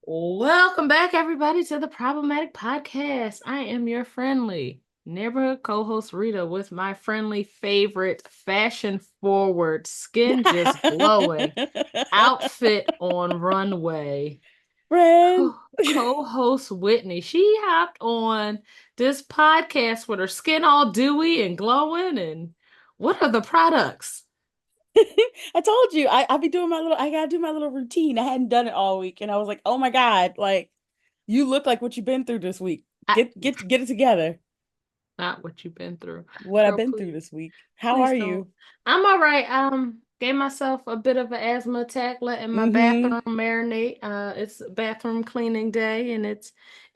Welcome back, everybody, to the Problematic Podcast. I am your friendly neighborhood co-host Rita with my friendly favorite fashion-forward, skin just glowing, outfit on runway Friend. co-host Whitney. She hopped on this podcast with her skin all dewy and glowing. And what are the products? I told you I be doing I gotta do my little routine. I hadn't done it all week and I was like, oh my God, like you look like what you've been through this week. Get it together. Not what you've been through. What I've Girl, been through please. this week. How Please are don't. you? I'm all right. Gave myself a bit of an asthma attack, letting my Mm-hmm. bathroom marinate. It's bathroom cleaning day, and it's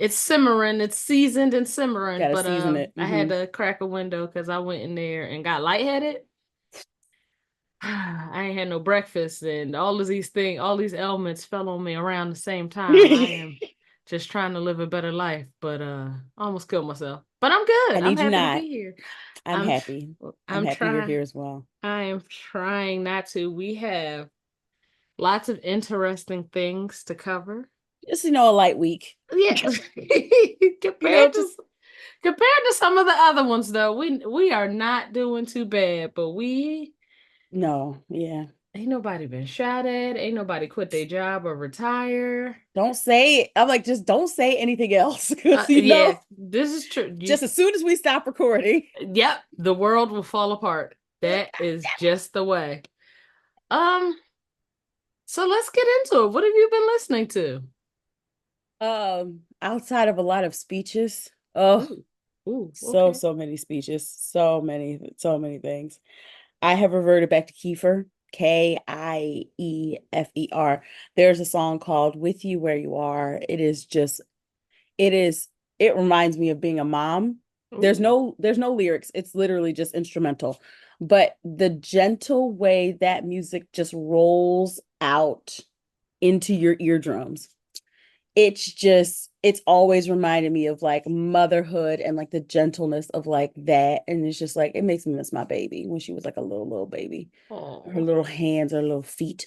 simmering. It's seasoned and simmering. Gotta But season it. I had Mm-hmm. to crack a window because I went in there and got lightheaded. I ain't had no breakfast, and all of these things, all these ailments fell on me around the same time. I am just trying to live a better life, but I almost killed myself. But I'm I good. I'm need you happy to not. be here. I'm I'm happy. I'm I'm happy you're trying. here as well. I am trying not to. We have lots of interesting things to cover. Just a light week. Yeah. You know, compared to just compared to some of the other ones though, we are not doing too bad, but we no, yeah. ain't nobody been shot at, ain't nobody quit their job or retire. Don't say it. I'm like, just don't say anything else. Because Yeah, this is true. just as soon as we stop recording. Yep, the world will fall apart. That is just the way. Um, so let's get into it. What have you been listening to? Outside of a lot of speeches. Oh, Ooh, ooh, so okay. so many speeches, so many things. I have reverted back to Kiefer, Kiefer. There's a song called With You Where You Are. It is it reminds me of being a mom. Ooh. There's no lyrics. It's literally just instrumental. But the gentle way that music just rolls out into your eardrums, it's always reminded me of like motherhood and like the gentleness of like that. And it's just like it makes me miss my baby when she was like a little baby. Her Oh, little hands, her little feet.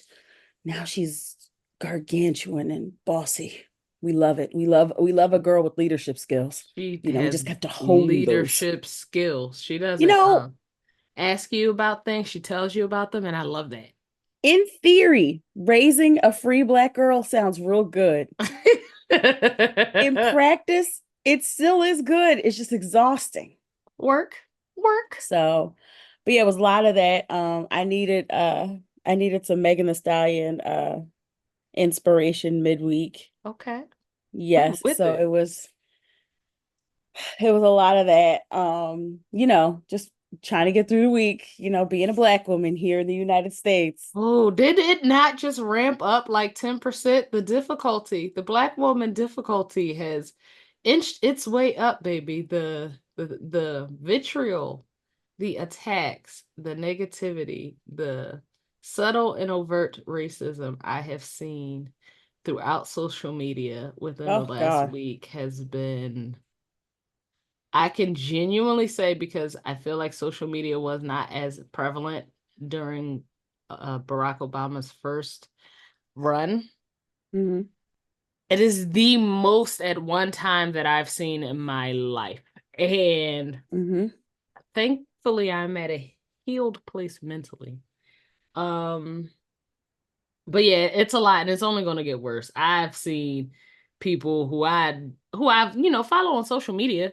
Now she's gargantuan and bossy. We love it. We love a girl with leadership skills. she We has just have to hone those. leadership skills. She You doesn't know, ask you about things, she tells you about them, and I love in theory, raising a free black girl sounds real good. In that. practice, it still is good. It's just exhausting. Work, work. So, but yeah, it was a lot of that. I needed some Megan Thee Stallion inspiration midweek. Okay, I'm Yes, with so it. it was a lot of that. Just trying to get through the week, being a black woman here in the United States. Oh, did it not just ramp up like 10%? The difficulty, the black woman difficulty has inched its way up, baby. The vitriol, the attacks, the negativity, the subtle and overt racism I have seen throughout social media within the Oh last God. week has been, I can genuinely say, because I feel like social media was not as prevalent during Barack Obama's first run. Hmm. It is the most at one time that I've seen in my life. And Hmm. thankfully I'm at a healed place mentally. Um, but yeah, it's a lot and it's only gonna get worse. I've seen people who I've follow on social media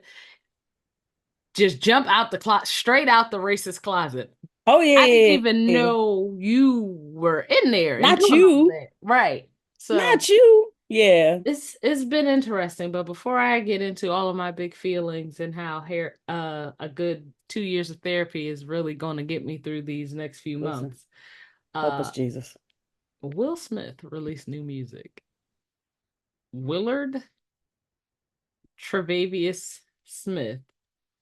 just jump out the closet, straight out the racist closet. Oh yeah, I didn't yeah, even yeah. know you were in there and Not doing all you. that. Right. So Not you. Yeah. it's been interesting, but before I get into all of my big feelings and how a good 2 years of therapy is really going to get me through these next few Listen, months, help us, uh Jesus. Will Smith released new music. Willard Tre'Davious Smith.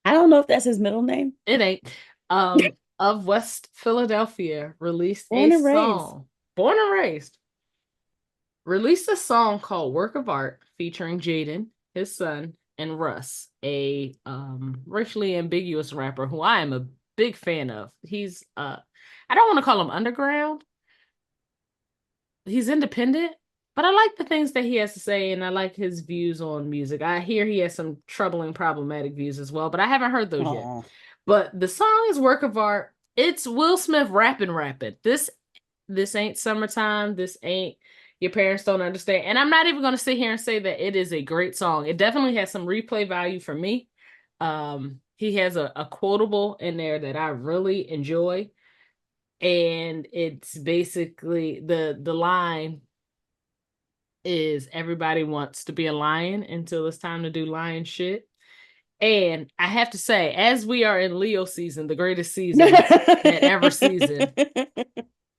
I don't know if that's his middle name. It ain't. Um of West Philadelphia released a Born and raised. song, born and raised, released a song called Work of Art featuring Jaden, his son, and Russ, a racially ambiguous rapper who I am a big fan of. He's I don't want to call him underground. He's independent, but I like the things that he has to say and I like his views on music. I hear he has some troubling, problematic views as well, but I haven't heard those yet. Oh, But the song is Work of Art. It's Will Smith rapping. This ain't summertime. This ain't your parents don't understand. And I'm not even going to sit here and say that it is a great song. It definitely has some replay value for me. He has a quotable in there that I really enjoy. And it's basically the line is everybody wants to be a lion until it's time to do lion shit. And I have to say, as we are in Leo season, the greatest season that ever season,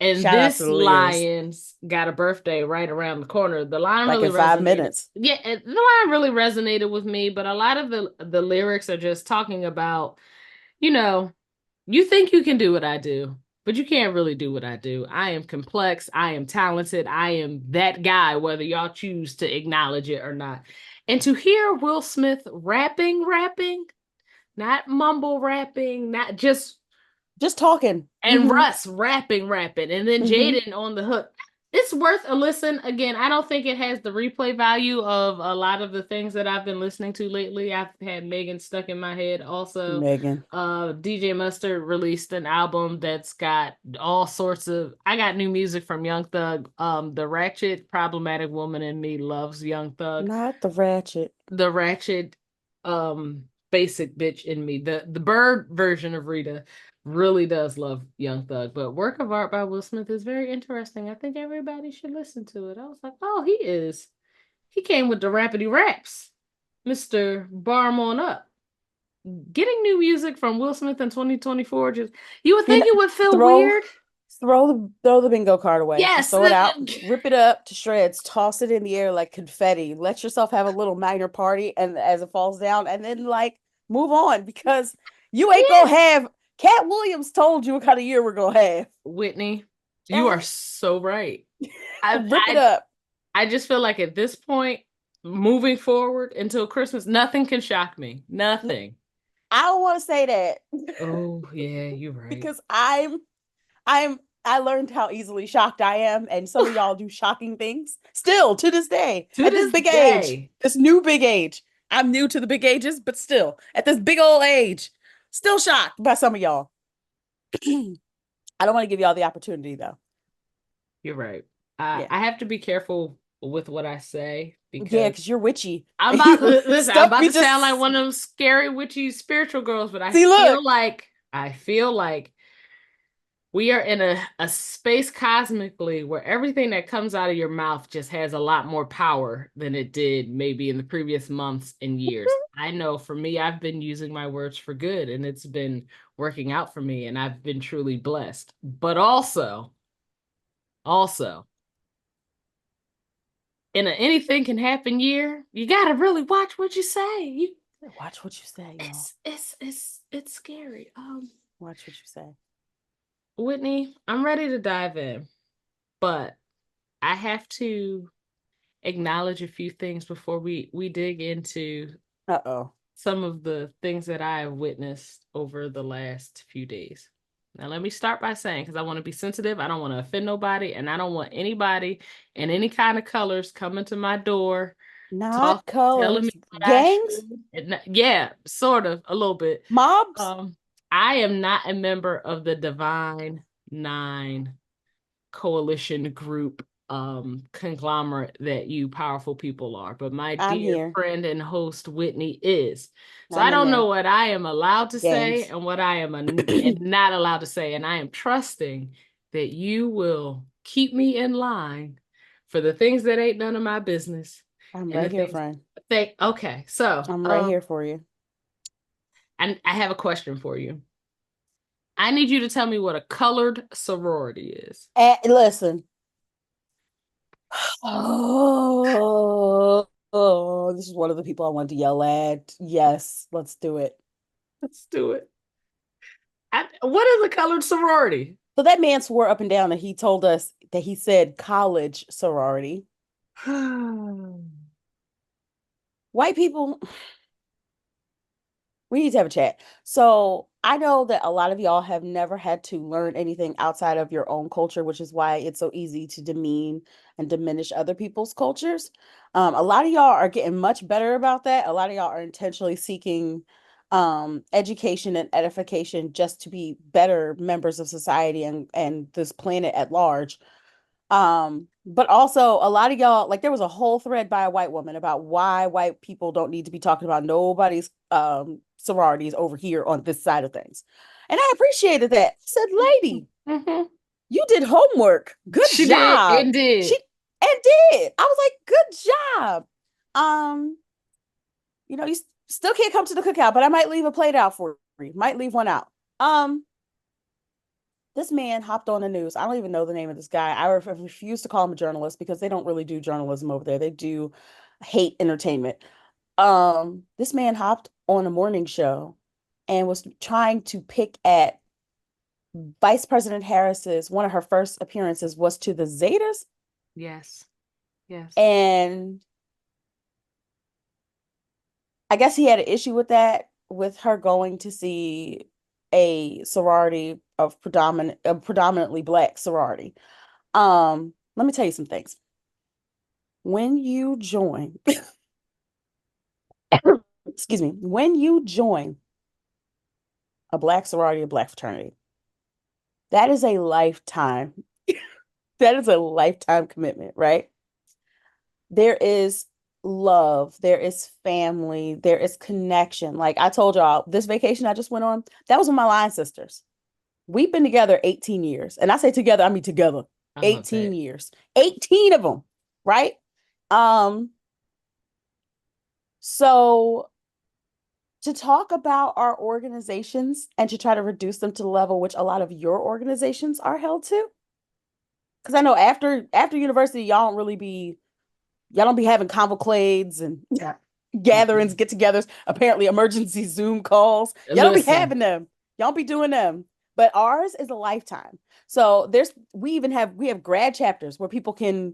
and shout out to this the Leos. lion's got a birthday right around the corner. The line Like really in five resonated. minutes. Yeah, the line really resonated with me, but a lot of the lyrics are just talking about, you know, you think you can do what I do, but you can't really do what I do. I am complex. I am talented. I am that guy, whether y'all choose to acknowledge it or not. And to hear Will Smith rapping, not mumble rapping, not Just talking. and Russ rapping, and then Hmm. Jaden on the hook. It's worth a listen. Again, I don't think it has the replay value of a lot of the things that I've been listening to lately. I've had Megan stuck in my head. Also, Megan. DJ Mustard released an album that's got all sorts of. I got new music from Young Thug. The ratchet problematic woman in me loves Young Thug. Not the ratchet. The ratchet basic bitch in me, the bird version of Rita, really does love Young Thug. But Work of Art by Will Smith is very interesting. I think everybody should listen to it. I was like, oh, he came with the rapidy raps, Mr. Barm on up. Getting new music from Will Smith in 2024, just you would You know, think it would feel throw weird. throw the bingo card away. Just Yes. throw it out, rip it up to shreds, toss it in the air like confetti. Let yourself have a little minor party and as it falls down, and then like move on because you ain't gonna Yes. have Cat Williams told you what kind of year we're gonna have. Whitney, you are Child, so right. I rip it I up. I just feel like at this point, moving forward until Christmas, nothing can shock me. Nothing. I don't want to say that Oh, yeah, you're right. because I'm I learned how easily shocked I am, and some of y'all do shocking things still to this day To at this this big age, day, this new big age. I'm new to the big ages, but still at this big old age, still shocked by some of y'all. I don't want to give y'all the opportunity though. you're right. Yeah, I have to be careful with what I say yeah, because because you're witchy. I'm about listen, I'm Stuff about be to sound like just one of them scary witchy spiritual girls, but see. Look, I feel like we are in a space cosmically where everything that comes out of your mouth just has a lot more power than it did maybe in the previous months and years. I know for me, I've been using my words for good and it's been working out for me and I've been truly blessed. But also, in an anything can happen year, you gotta really watch what you say. watch what you say, y'all. It's scary. Watch what you say. Whitney, I'm ready to dive in, but I have to acknowledge a few things before we dig into Uh-oh. some of the things that I have witnessed over the last few days. Now, let me start by saying, because I want to be sensitive, I don't want to offend nobody, and I don't want anybody in any kind of colors coming to my door, Not telling me colors, what I gangs, should. Yeah, sort of, a little bit. mobs. Um, I am not a member of the Divine Nine coalition group conglomerate that you powerful people are, but my I'm dear here. friend and host Whitney is. So I I'm in don't know there. what I am allowed to say Gangs. and what I am and not allowed to say, and I am trusting that you will keep me in line for the things that ain't none of my business I'm and right the here, things friend. they okay. So I'm right here for you. and I have a question for you. I need you to tell me what a colored sorority is. Listen. Oh, this is one of the people I wanted to yell at. Yes, let's do it. Let's do it. What is a colored sorority? So that man swore up and down that he told us that he said college sorority. White people, we need to have a chat. So I know that a lot of y'all have never had to learn anything outside of your own culture, which is why it's so easy to demean and diminish other people's cultures. A lot of y'all are getting much better about that. A lot of y'all are intentionally seeking education and edification just to be better members of society and this planet at large. But also a lot of y'all, like there was a whole thread by a white woman about why white people don't need to be talking about nobody's sororities over here on this side of things. And I appreciated that. I said, lady, Mm-hmm. you did homework. Good She did job. and She did. and did. I was like, good job. Um, you still can't come to the cookout, but I might leave a plate out for you. Might leave one out. Um, this man hopped on the news. I don't even know the name of this guy. I refuse to call him a journalist because they don't really do journalism over there. They do hate entertainment. This man hopped on a morning show and was trying to pick at Vice President Harris's, one of her first appearances was to the Zetas. Yes. Yes. And I guess he had an issue with that, with her going to see a sorority of predominantly black sorority. Let me tell you some things. When you join, excuse me, when you join a black sorority, a black fraternity, that is a lifetime. That is a lifetime commitment, right? There is love, there is family, there is connection. Like I told y'all, this vacation I just went on, that was with my line sisters. We've been together 18 years. And I say together, I mean together. I love 18 that. years. 18 of them, right? Um, so to talk about our organizations and to try to reduce them to the level which a lot of your organizations are held to. Because I know after university, y'all don't be having convocades and gatherings, Mm-mm. get-togethers, apparently emergency Zoom calls. Y'all don't be Listen, having them. Y'all don't be doing them. But ours is a lifetime. So we have grad chapters where people can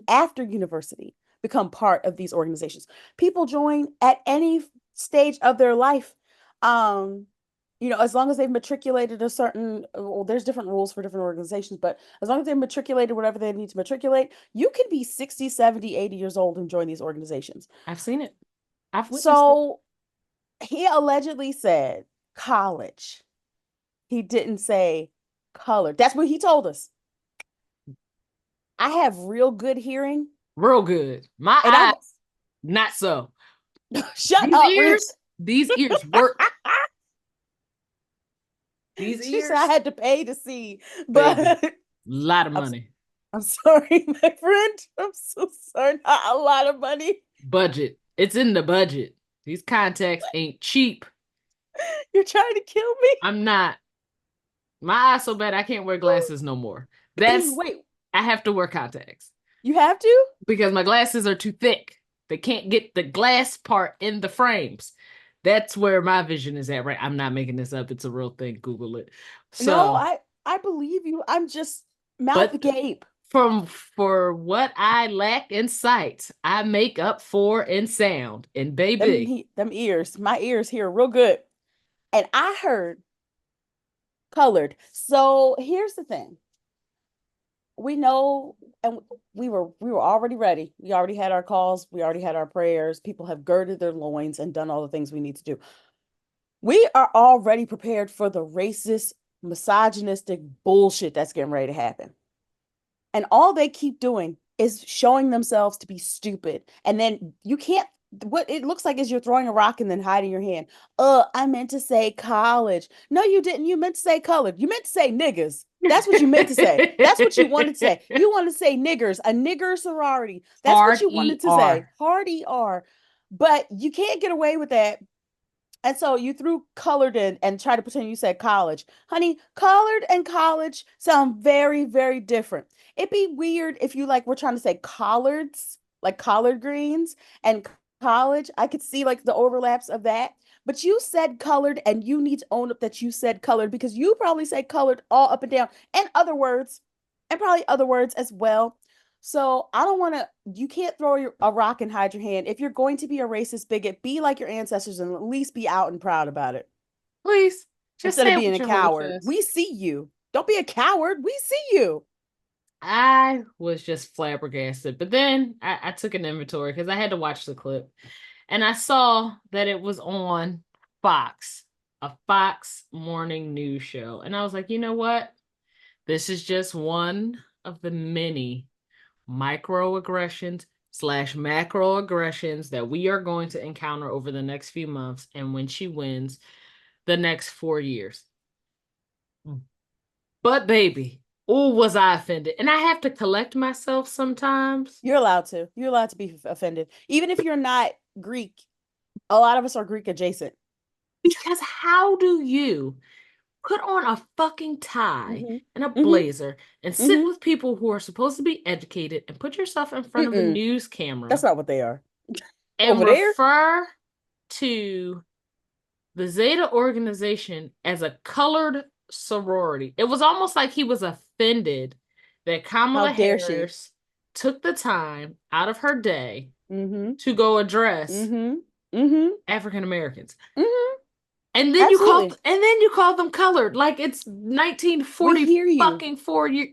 after university become part of these organizations. People join at any stage of their life. Um, as long as they've matriculated a certain, well, there's different rules for different organizations, but as long as they've matriculated whatever they need to matriculate, you can be 60, 70, 80 years old and join these organizations. I've seen it. I've witnessed it. So he allegedly said college. He didn't say color. That's what he told us. I have real good hearing, Real good. My and I'm eyes, not so. shut These up, Rita. ears, these ears work. These She said I ears, had to pay to see, baby, but lot of I'm, money. I'm sorry, my friend. I'm so sorry. Not a lot of money. Budget. It's in the budget. These contacts ain't cheap. You're trying to kill me. I'm not. My eyes so bad I can't wear glasses no more. That's Wait, I have to wear contacts you have to? because my glasses are too thick. They can't get the glass part in the frames. That's where my vision is at, right? I'm not making this up. It's a real thing. Google it. No, So, I believe you. I'm just mouth but agape. for what I lack in sight, I make up for in sound. And baby, Them ears, my ears hear real good. And I heard colored. So here's the thing. We know, and we were already ready. We already had our calls, we already had our prayers. People have girded their loins and done all the things we need to do. We are already prepared for the racist, misogynistic bullshit that's getting ready to happen. And all they keep doing is showing themselves to be stupid. And then you can't, what it looks like is you're throwing a rock and then hiding your hand. I meant to say college. No, you didn't. You meant to say colored. You meant to say niggers. That's what you meant to say. That's what you wanted to say. You want to say niggers, a nigger sorority. That's what hard you wanted to say. ER. Hard ER. But you can't get away with that, and so you threw colored in and try to pretend you said college. Honey, colored and college sound very, very different. It'd be weird if you like were trying to say collards, like collard greens, and college. I could see like the overlaps of that. But you said colored, and you need to own up that you said colored because you probably say colored all up and down and other words, and probably other words as well. So I don't want to, you can't throw a rock and hide your hand. If you're going to be a racist bigot, be like your ancestors and at least be out and proud about it Please, just instead say of it being with a your whole coward. chest. We see you. Don't be a coward. We see you. I was just flabbergasted. But then I took an inventory because I had to watch the clip. And I saw that it was on Fox, a Fox morning news show. And I was like, you know what? This is just one of the many microaggressions slash macroaggressions that we are going to encounter over the next few months. And when she wins, the next 4 years. But baby, oh, was I offended. And I have to collect myself sometimes You're allowed to. You're allowed to be offended. Even if you're not Greek, a lot of us are Greek adjacent. because how do you put on a fucking tie Mm-hmm. and a Mm-hmm. blazer and sit Mm-hmm. with people who are supposed to be educated and put yourself in front of a Mm-mm. news That's camera not what they are. and Over there? refer to the Zeta organization as a colored sorority? It was almost like he was offended that How Kamala dare she? Harris took the time out of her day Mm-hmm. to go address Mm-hmm. Mm-hmm. African Americans. Mm-hmm. And then Absolutely. you call them colored like it's We 1940 hear you. fucking 4 years.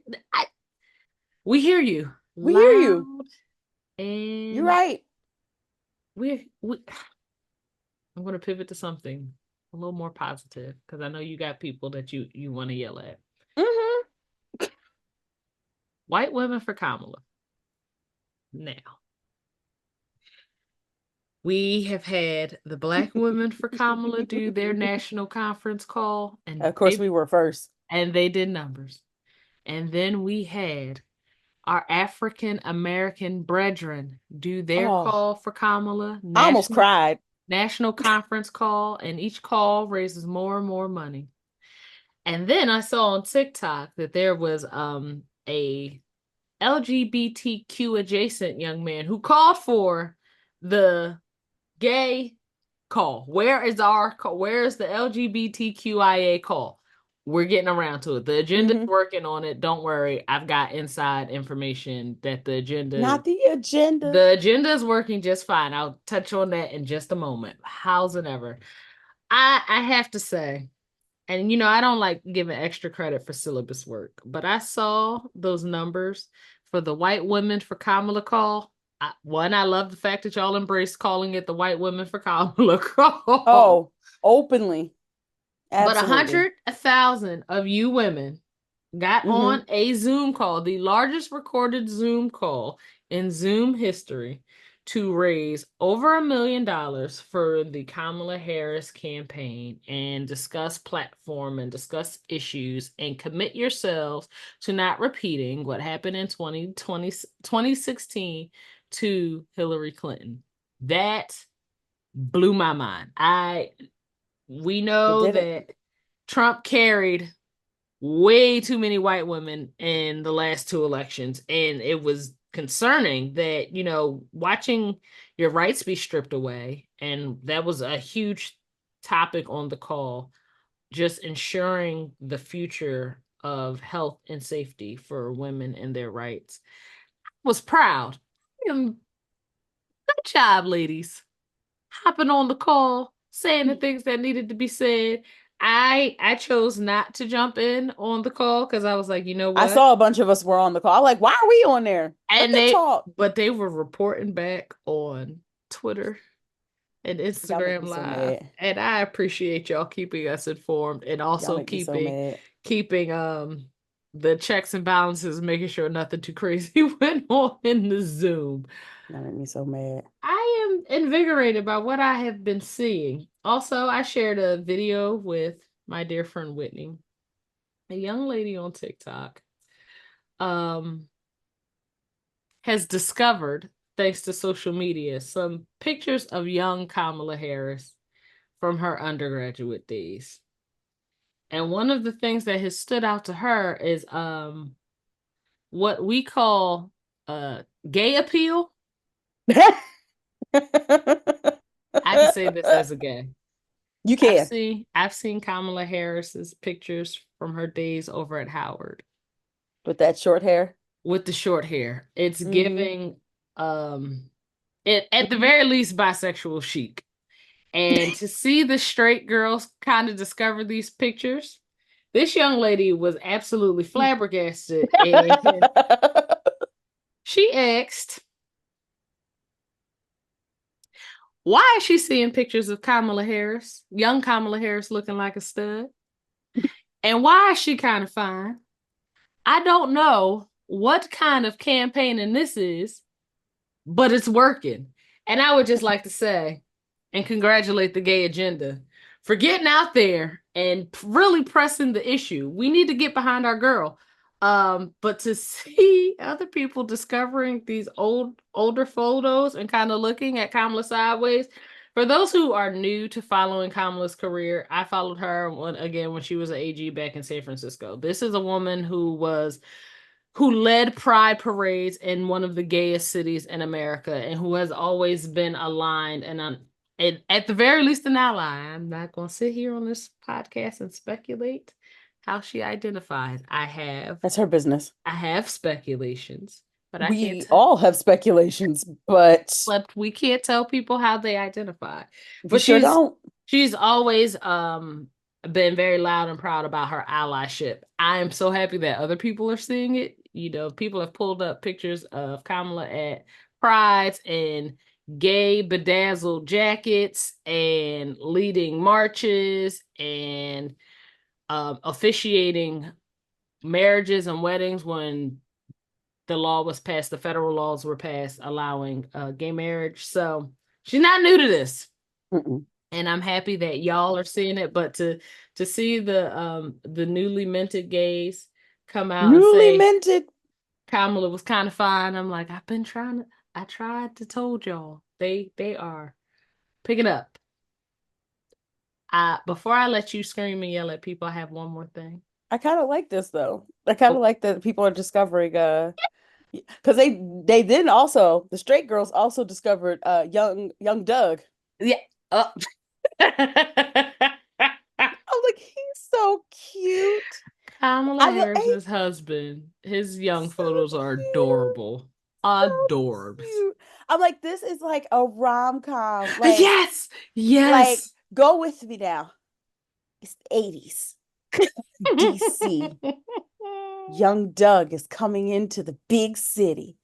We hear you We hear you. loud You're and right. we I'm going to pivot to something a little more positive because I know you got people that you want to yell at. Mm-hmm. White women for Kamala. Now, we have had the black women for Kamala do their national conference call Of course, we were first. and they did numbers. And then we had our African American brethren do their Oh, call for Kamala, I almost cried. national conference call, and each call raises more and more money. And then I saw on TikTok that there was a LGBTQ adjacent young man who called for the gay call. Where is our call? Where is the LGBTQIA call? We're getting around to it. The agenda's Mm-hmm. working on it. Don't worry. I've got inside information that Not the agenda. the agenda is working just fine. I'll touch on that in just a moment. How's it ever? I have to say, and I don't like giving extra credit for syllabus work, but I saw those numbers for the white women for Kamala call. I love the fact that y'all embrace calling it the white women for Kamala call. Oh, openly. But a Absolutely. 100,000 of you women got Mm-hmm. on a Zoom call, the largest recorded Zoom call in Zoom history, to raise over $1 million for the Kamala Harris campaign and discuss platform and discuss issues and commit yourselves to not repeating what happened in 2016 to Hillary Clinton. That blew my mind. We It know didn't. that Trump carried way too many white women in the last two elections. And it was concerning that, watching your rights be stripped away. And that was a huge topic on the call, just ensuring the future of health and safety for women and their rights. I was proud. Good job, ladies. Hopping on the call, saying the things that needed to be said. I chose not to jump in on the call because I was like, you know I what? saw a bunch of us were on the call. I'm like, why are we on there? Let And them talk. but they were reporting back on Twitter and Y'all make Instagram me so Live, mad. and I appreciate y'all keeping us informed and Y'all also make me so mad. keeping the checks and balances, making sure nothing too crazy went on in the Zoom. Y'all make me so mad. I am invigorated by what I have been seeing. Also, I shared a video with my dear friend Whitney, a young lady on TikTok, um, has discovered, thanks to social media, some pictures of young Kamala Harris from her undergraduate days. And one of the things that has stood out to her is what we call gay appeal. I can say this as a gay. You I've can seen I've seen Kamala Harris's pictures from her days over at Howard with that short hair. with the short hair. It's Mm-hmm. giving it at the very least bisexual chic. And to see the straight girls kind of discover these pictures, this young lady was absolutely flabbergasted and she asked, why is she seeing pictures of Kamala Harris, young Kamala Harris looking like a stud? And why is she kind of fine? I don't know what kind of campaigning this is, but it's working. And I would just like to say and congratulate the gay agenda for getting out there and really pressing the issue. We need to get behind our girl. But to see other people discovering these older photos and kind of looking at Kamala sideways. For those who are new to following Kamala's career, I followed her when she was an AG back in San Francisco. This is a woman who led pride parades in one of the gayest cities in America and who has always been aligned and at the very least an ally. I'm not going to sit here on this podcast and speculate how she identifies. That's her business. I have speculations, but I can't We all have speculations, but but we can't tell people how they identify. we But sure don't. she's always been very loud and proud about her allyship. I am so happy that other people are seeing it. You know, people have pulled up pictures of Kamala at prides and gay bedazzled jackets and leading marches and officiating marriages and weddings when the law was passed, the federal laws were passed allowing gay marriage. So she's not new to this. Mm-mm. And I'm happy that y'all are seeing it. But to see the newly minted gays come out and Newly say minted. Kamala was kind of fine, I'm like, I tried to told y'all. They are picking up. Before I let you scream and yell at people, I have one more thing. I kind of like this though. I kind of Oh, like that people are discovering because they then also the straight girls also discovered young Doug. yeah. Oh. I'm like, he's so cute. Kamala He's Harris's husband, his young so photos are cute. adorable. So Adorbs. cute. I'm like, this is like a rom-com. Yes, Like, yes. go with me now. It's the 80s. DC. Young Doug is coming into the big city,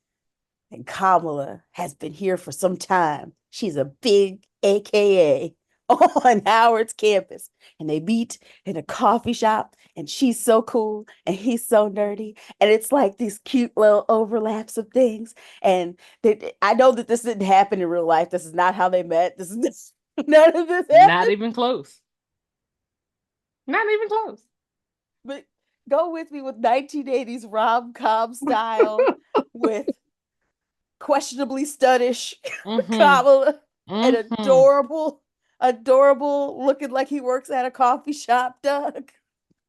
and Kamala has been here for some time. She's a big AKA on Howard's campus. And they meet in a coffee shop, and she's so cool, and he's so nerdy. And it's like these cute little overlaps of things. And I know that this didn't happen in real life. This is not how they met. None of this Not happened. even close. Not even close. But go with me with 1980s rom-com style with questionably studdish Mm-hmm. Kamala and Mm-hmm. adorable looking like he works at a coffee shop, Doug.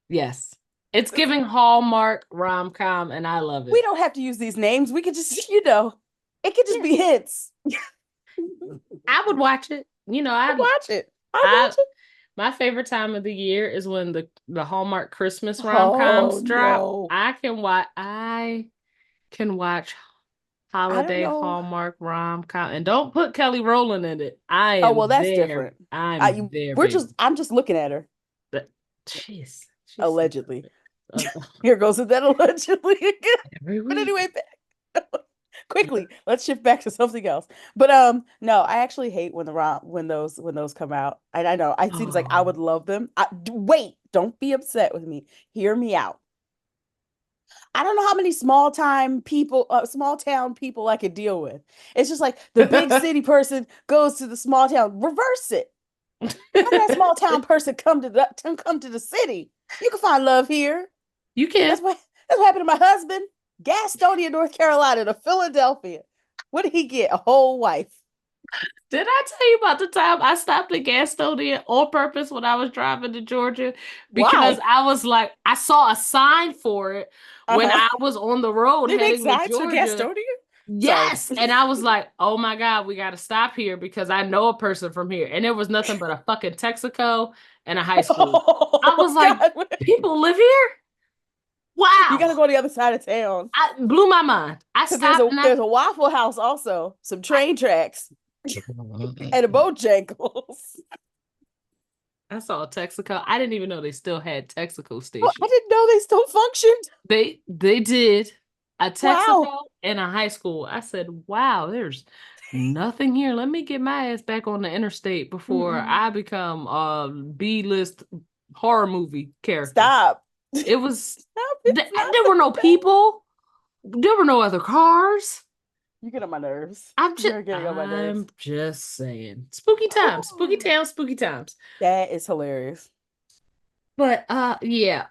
Yes. It's giving Hallmark rom-com and I love We it. don't have to use these names. We could just, it could just Yeah. be hints. I would watch it. I'd watch it. I'd I watch it. my favorite time of the year is when the Hallmark Christmas Oh rom-coms drop. no. I can watch I don't holiday know. Hallmark rom-com and don't put Kelly Rowland in it. I Oh am well, that's there. different. I'm there, We're baby. just I'm just looking at her. But she's so Allegedly. perfect. Uh, Here goes with that allegedly again. every But week. anyway, quickly, let's shift back to something else. But no, I actually hate when those come out. And I know it seems like I Oh. would love them. Wait, don't be upset with me. Hear me out. I don't know how many small town people I could deal with. It's just like the big city person goes to the small town. Reverse it. Have that small town person come to the city. You can find love here. You can. That's what happened to my husband. Gastonia, North Carolina to Philadelphia. What did he get? A whole wife. Did I tell you about the time I stopped at Gastonia on purpose when I was driving to Georgia? Because Why? I was like, I saw a sign for it when Uh-huh. I was on the road They make heading to signs for Georgia. Gastonia? Sorry. Yes. And I was like, oh my God, we got to stop here because I know a person from here. And there was nothing but a fucking Texaco and a high school. I Oh was like, God. people live here? You Wow. gotta go to the other side of town. I blew my mind. I Because there's stopped a and there's a Waffle House also, some train tracks, and a Bojangles. I saw a Texaco. I didn't even know they still had Texaco Well, I stations. didn't know they still functioned. They did a Wow. Texaco and a high school. I said, wow, there's nothing here. Let me get my ass back on the interstate before Mm-mm. I become a B-list horror movie character. Stop. It was Stop. It's not there were that no bad. people. There were no other cars. You get on my nerves. I'm just You're getting on my nerves. I'm just saying. Spooky times, spooky towns, spooky times. That is hilarious. But yeah,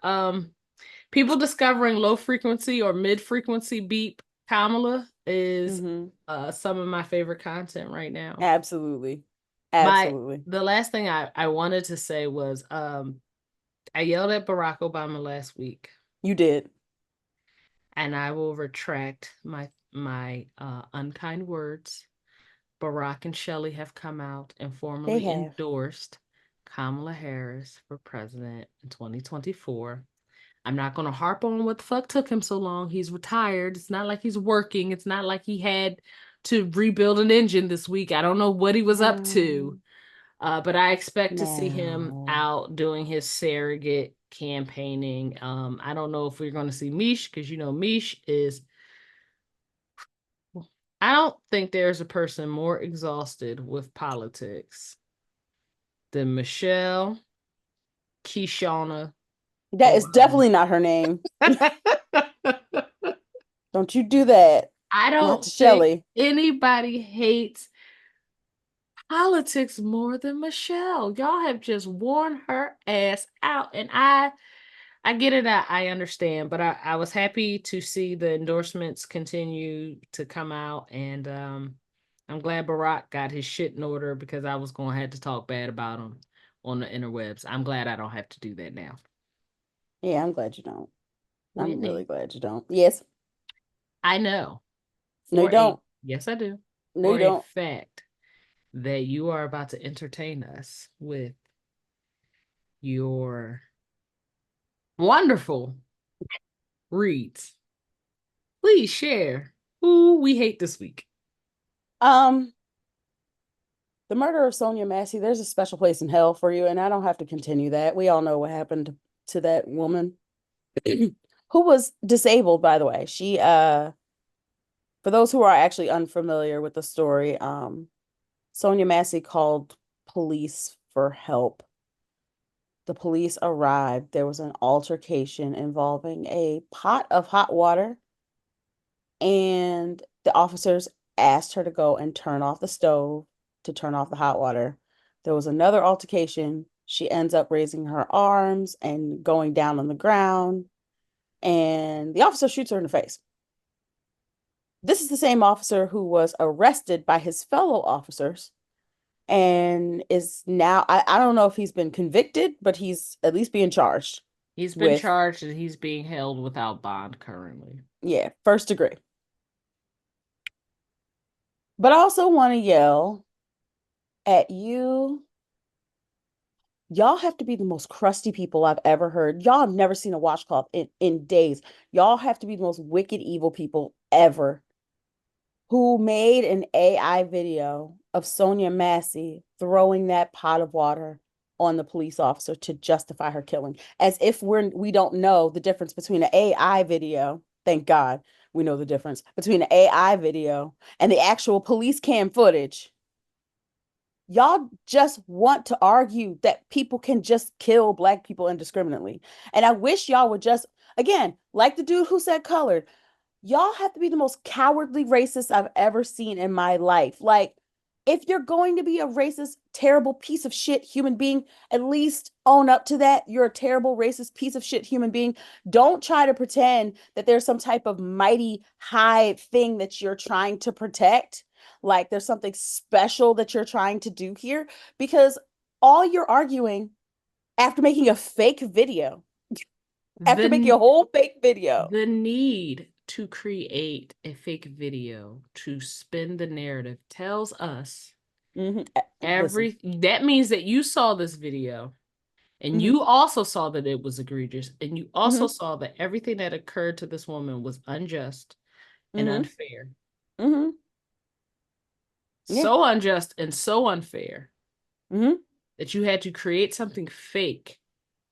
people discovering low frequency or mid frequency beep Kamala is Hmm. some of my favorite content right now. Absolutely. My Absolutely. the last thing I wanted to say was I yelled at Barack Obama last week You did. and I will retract my unkind words. Barack and Shelley have come out and They formally have. endorsed Kamala Harris for president in 2024. I'm not going to harp on what the fuck took him so long. He's retired. It's not like he's working. It's not like he had to rebuild an engine this week. I don't know what he was up to. Um, But I expect to see him now. out doing his surrogate campaigning. I don't know if we're going to see Mish because Mish is. I don't think there's a person more exhausted with politics than Michelle Keishana That is Obama. definitely not her name. Don't you do that. I Not don't to think Shelley. anybody hates politics more than Michelle. Y'all have just worn her ass out. And I get it. I understand, but I was happy to see the endorsements continue to come out, and I'm glad Barack got his shit in order because I was going to have to talk bad about him on the interwebs. I'm glad I don't have to do that now. Yeah, I'm glad you don't. I'm really Whitney, glad you don't. Yes. I know No, you for a don't. yes, I do No, you for a don't. fact that you are about to entertain us with your wonderful reads. Please share who we hate this week. Um, the murder of Sonya Massey, there's a special place in hell for you, and I don't have to continue that. We all know what happened to that woman who was disabled, by the way. She for those who are actually unfamiliar with the story, Sonya Massey called police for help. The police arrived. There was an altercation involving a pot of hot water, and the officers asked her to go and turn off the stove to turn off the hot water. There was another altercation. She ends up raising her arms and going down on the ground, and the officer shoots her in the face. This is the same officer who was arrested by his fellow officers and is now, I don't know if he's been convicted, but he's at least being charged He's been with, charged and he's being held without bond currently. yeah, first degree. But I also want to yell at you. Y'all have to be the most crusty people I've ever heard. Y'all have never seen a washcloth in days. Y'all have to be the most wicked, evil people ever who made an AI video of Sonya Massey throwing that pot of water on the police officer to justify her killing, as if we don't know the difference between an AI video. Thank God we know the difference between an AI video and the actual police cam footage. Y'all just want to argue that people can just kill Black people indiscriminately. And I wish y'all would just, again, like the dude who said colored, y'all have to be the most cowardly racist I've ever seen in my life. Like, if you're going to be a racist, terrible piece of shit human being, at least own up to that. You're a terrible, racist piece of shit human being. Don't try to pretend that there's some type of mighty high thing that you're trying to protect. Like there's something special that you're trying to do here, because all you're arguing after making a fake video, after making The a whole fake video. the need to create a fake video to spin the narrative tells us Listen. that means that you saw this video and Hmm. you also saw that it was egregious and you also Hmm. saw that everything that occurred to this woman was unjust and Hmm. unfair. Hmm. Yeah. So unjust and so unfair Hmm. that you had to create something fake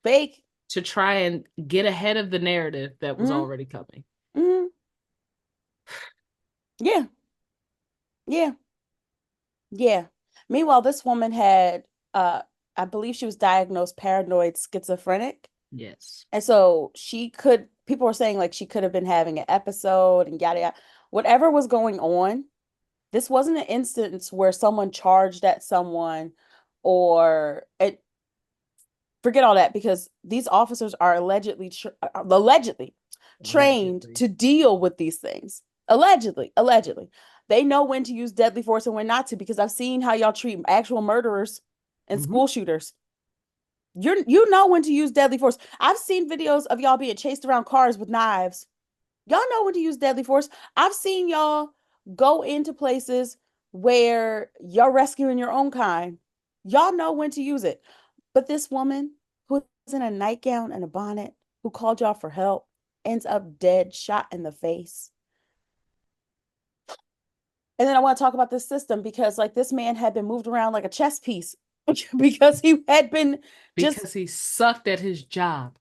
Fake. to try and get ahead of the narrative that was Hmm. already coming. Hmm. Yeah. Yeah. Yeah. Meanwhile, this woman had, I believe she was diagnosed paranoid schizophrenic. Yes. And so people were saying like she could have been having an episode and yada yada. Whatever was going on, this wasn't an instance where someone charged at someone or it, forget all that because these officers are allegedly trained Allegedly. to deal with these things. Allegedly. They know when to use deadly force and when not to because I've seen how y'all treat actual murderers and Mm-hmm. school shooters. You know when to use deadly force. I've seen videos of y'all being chased around cars with knives. Y'all know when to use deadly force. I've seen y'all go into places where you're rescuing your own kind. Y'all know when to use it. But this woman who was in a nightgown and a bonnet, who called y'all for help, ends up dead, shot in the face. And then I want to talk about this system because, like, this man had been moved around like a chess piece because he had been just Because he sucked at his job.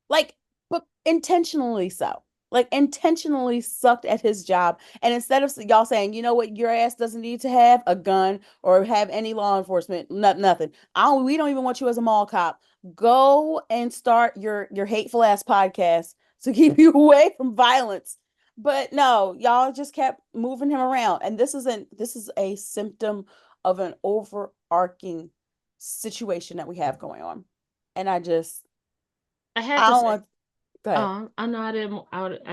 like, but intentionally so. Like intentionally sucked at his job. And instead of y'all saying, you know what, your ass doesn't need to have a gun or have any law enforcement, nothing. We don't even want you as a mall cop. Go and start your hateful ass podcast to keep you away from violence. But no, y'all just kept moving him around. And this is a symptom of an overarching situation that we have going on. And I have I to don't say, want go ahead. I know I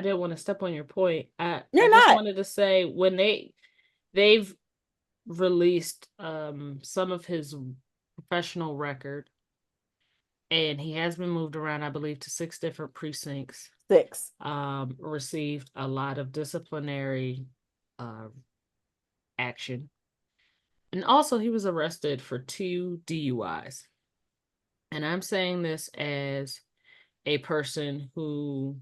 didn't want to step on your point. I You're just not. wanted to say when they've released some of his professional record and he has been moved around, I believe, to 6 different precincts. Six. Received a lot of disciplinary uh action. And also he was arrested for 2 DUIs. And I'm saying this as a person who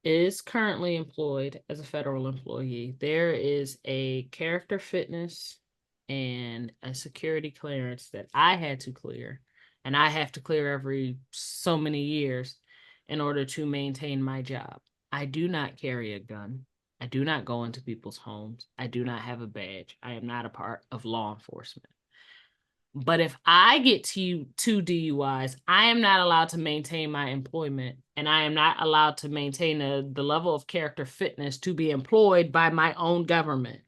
is currently employed as a federal employee. There is a character fitness and a security clearance that I had to clear, and I have to clear every so many years in order to maintain my job. I do not carry a gun. I do not go into people's homes. I do not have a badge. I am not a part of law enforcement. But if I get to 2 DUIs, I am not allowed to maintain my employment and I am not allowed to maintain the level of character fitness to be employed by my own government.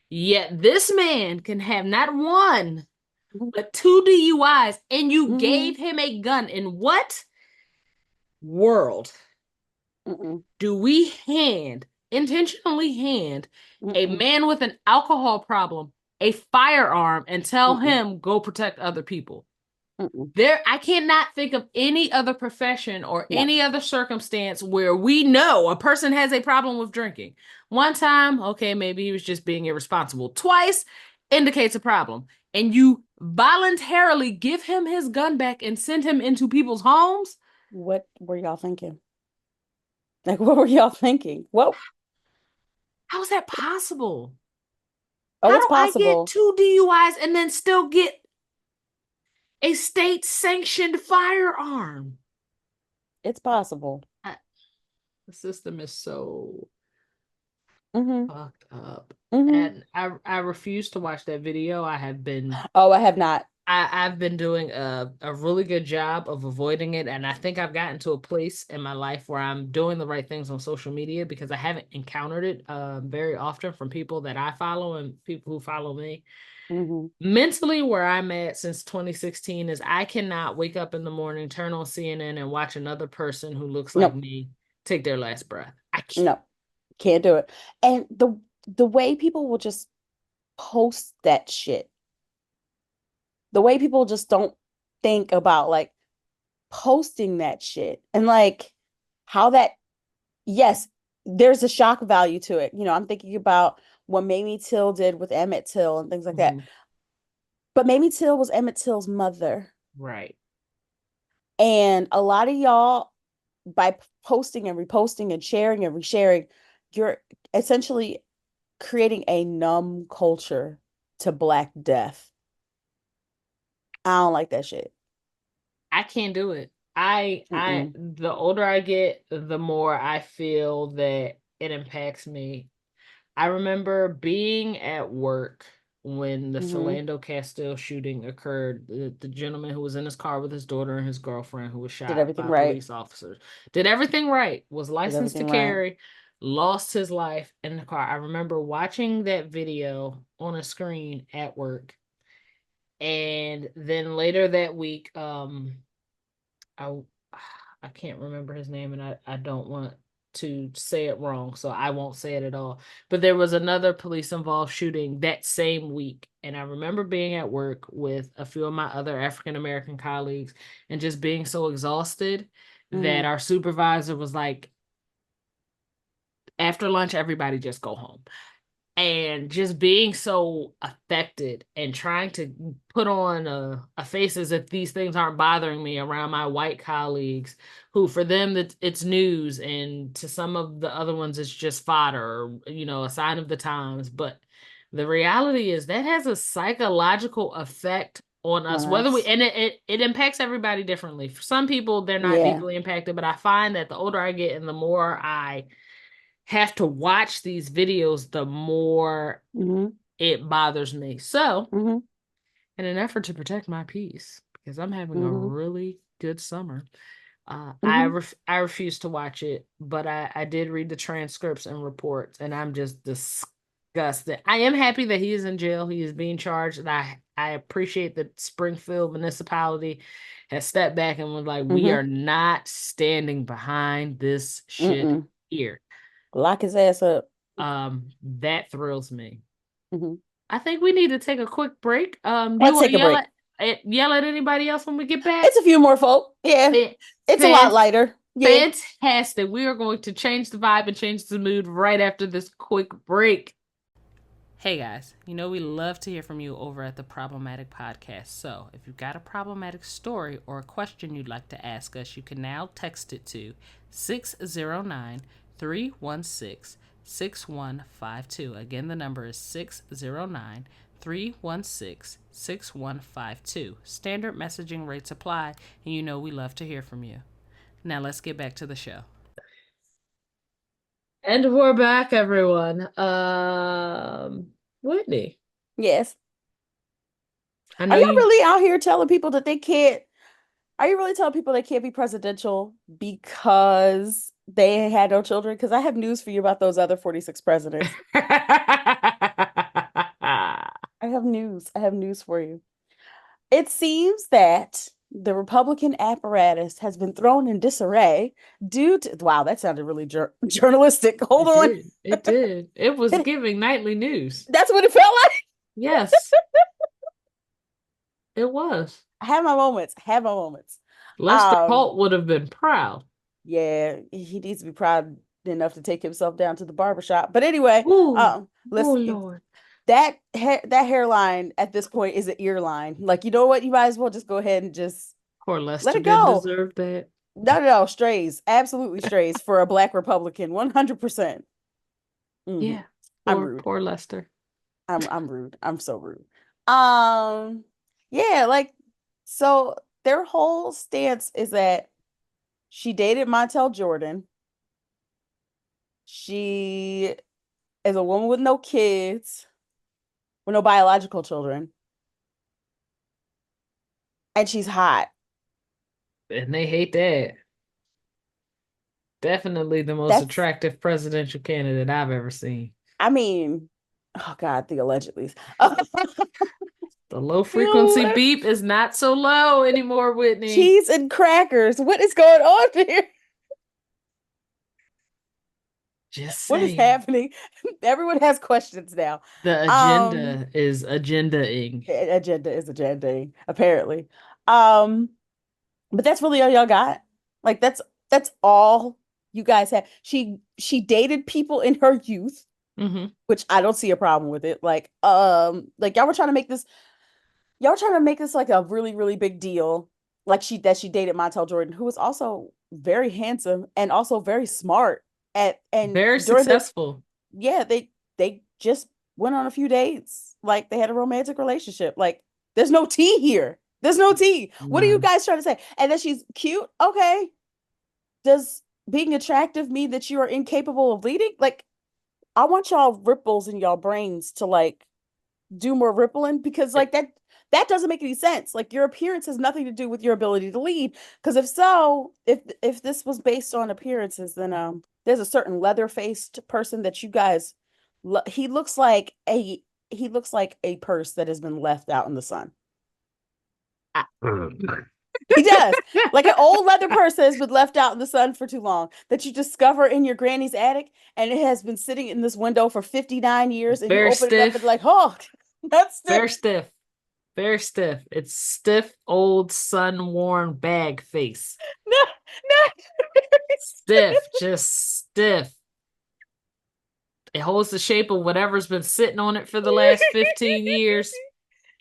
Yet this man can have not one, but 2 DUIs, and you Mm-hmm. gave him a gun. In what world Mm-mm. do we intentionally hand a Mm-mm. man with an alcohol problem a firearm and tell Mm-mm. him go protect other people? Mm-mm. I cannot think of any other profession or No. any other circumstance where we know a person has a problem with drinking. One time, okay, maybe he was just being irresponsible. Twice indicates a problem. And you voluntarily give him his gun back and send him into people's homes? What were y'all thinking? Like, what were y'all thinking? What? How is that possible? Oh, How it's do I get possible. 2 DUIs and then still get a state sanctioned firearm? It's possible. The system is so Mm-hmm. fucked up. Mm-hmm. And I refuse to watch that video. Oh, I have not. I've been doing a really good job of avoiding it, and I think I've gotten to a place in my life where I'm doing the right things on social media because I haven't encountered it very often from people that I follow and people who follow me. Mm-hmm. Mentally, where I'm at since 2016 is I cannot wake up in the morning, turn on CNN, and watch another person who looks like Nope. me take their last breath. I can't. No. Can't do it. And the way people will just post that shit, the way people just don't think about like posting that shit and like how that yes, there's a shock value to it. I'm thinking about what Mamie Till did with Emmett Till and things like that. Mhm. But Mamie Till was Emmett Till's mother. Right. And a lot of y'all, by posting and reposting and sharing and resharing, you're essentially creating a numb culture to Black death. I don't like that shit. I can't do it. Mm-mm. The older I get, the more I feel that it impacts me. I remember being at work when the Mm-hmm. Philando Castile shooting occurred. The gentleman who was in his car with his daughter and his girlfriend who was Did shot everything by right. police officers. Did everything right, was Did licensed to everything right. carry, lost his life in the car. I remember watching that video on a screen at work. And then later that week, I I can't remember his name and I don't want to say it wrong, so I won't say it at all. But there was another police involved shooting that same week. And I remember being at work with a few of my other African American colleagues and just being so exhausted that Mm-hmm. our supervisor was like, after lunch, everybody just go home, and just being so affected and trying to put on a face as if these things aren't bothering me around my white colleagues who for them it's news, and to some of the other ones it's just fodder or a sign of the times. But the reality is that has a psychological effect on On us, whether we us. and it impacts everybody differently. For some people they're not Yeah. deeply impacted, but I find that the older I get and the more I have to watch these videos, the more Mm-hmm. it bothers me. So, Mm-hmm. in an effort to protect my peace, because I'm having a Mm-hmm. really good summer, Mm-hmm. I refuse to watch it, but I did read the transcripts and reports, and I'm just disgusted. I am happy that he is in jail. He is being charged, and I appreciate that Springfield municipality has stepped back and was like, we Mm-hmm. are not standing behind this shit Mm-mm. here. Lock his ass up. That thrills me. Mm-hmm. I think we need to take a quick break. Do you Let's want to take a break. yell at anybody else when we get back? It's a few more folk. Yeah. Fa- It's a lot fan- lighter. Yeah. Fantastic. We are going to change the vibe and change the mood right after this quick break. Hey guys, we love to hear from you over at the Problematic Podcast. So if you've got a problematic story or a question you'd like to ask us, you can now text it to 609 316 6152. Again, the number is 609 316 6152. Standard messaging rates apply, and we love to hear from you. Now let's get back to the show. And we're back, everyone. Whitney, Yes. I Are know y'all you. really out here telling people that they can't? Are you really telling people they can't be presidential because they had no children? Because I have news for you about those other 46 presidents. I have news. I have news for you. It seems that the Republican apparatus has been thrown in disarray due to, wow, that sounded really journalistic. Hold It on. did. It did. It was giving nightly news. That's what it felt like. Yes, it was. I have my moments. I have my moments. Lester Um, Holt would have been proud. yeah, he needs to be proud enough to take himself down to the barbershop. But anyway, Ooh, oh listen, Lord. that hairline at this point is an ear line. Like, you know what? You might as well just go ahead and just Poor let Lester it didn't go. deserve that. No, no, no, strays. Absolutely strays for a black Republican. 100%. Yeah, I'm poor rude. poor Lester. I'm rude. I'm so rude. Um, yeah, like so their whole stance is that she dated Montel Jordan. She is a woman with no kids, with no biological children, and she's hot. And they hate that. Definitely the most That's, attractive presidential candidate I've ever seen. I mean, oh God, the allegedly. The low frequency Ew, beep is not so low anymore, Whitney. cheese and crackers. What is going on here? Just What is saying. happening? Everyone has questions now. The Um, agenda is agendaing. agenda is agendaing, apparently. Um, but that's really all y'all got. Like that's all. You guys have she dated people in her youth, Hmm. which I don't see a problem with it. Like y'all were trying to make this like a really, really big deal. Like she dated Montel Jordan, who was also very handsome and also very smart. And Very during the successful. yeah, they just went on a few dates. Like they had a romantic relationship. Like there's no tea here. There's no tea. What are you None. guys trying to say? And then she's cute. Okay. Does being attractive mean that you are incapable of leading? Like I want y'all ripples in y'all brains to like do more rippling because like that doesn't make any sense. Like your appearance has nothing to do with your ability to lead. Because if so, if this was based on appearances, then there's a certain leather-faced person that you guys he looks like a purse that has been left out in the sun. He does. Like an old leather purse that has been left out in the sun for too long that you discover in your granny's attic and it has been sitting in this window for 59 years and you Very open it up and stiff. like, oh, that's it. Very stiff. Very stiff. It's stiff, old, sun-worn bag face. No, no. Stiff, just stiff. It holds the shape of whatever's been sitting on it for the last 15 years.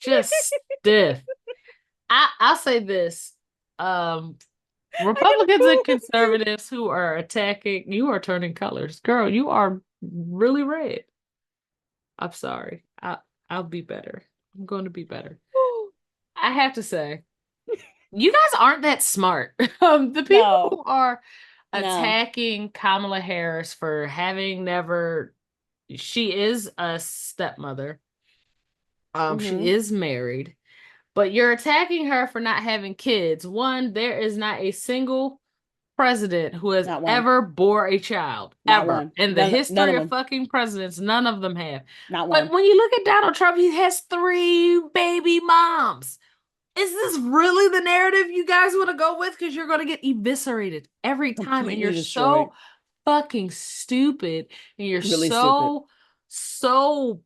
Just stiff. I'll say this. Um, Republicans and conservatives who are attacking, you are turning colors. Girl, you are really red. I'm sorry. I'll be better. I'm going to be better. I have to say, you guys aren't that smart. The people No, who are no. attacking Kamala Harris for having never, she is a stepmother. She Mm-hmm. is married, but you're attacking her for not having kids. One, there is not a single president who has Not one. ever bore a child, Not ever. one. In the None history of of them. fucking presidents, none of them have. Not But one. when you look at Donald Trump, he has three baby moms. Is this really the narrative you guys want to go with? Because you're going to get eviscerated every time. And you're Completely destroyed. so fucking stupid. And you're Really stupid. so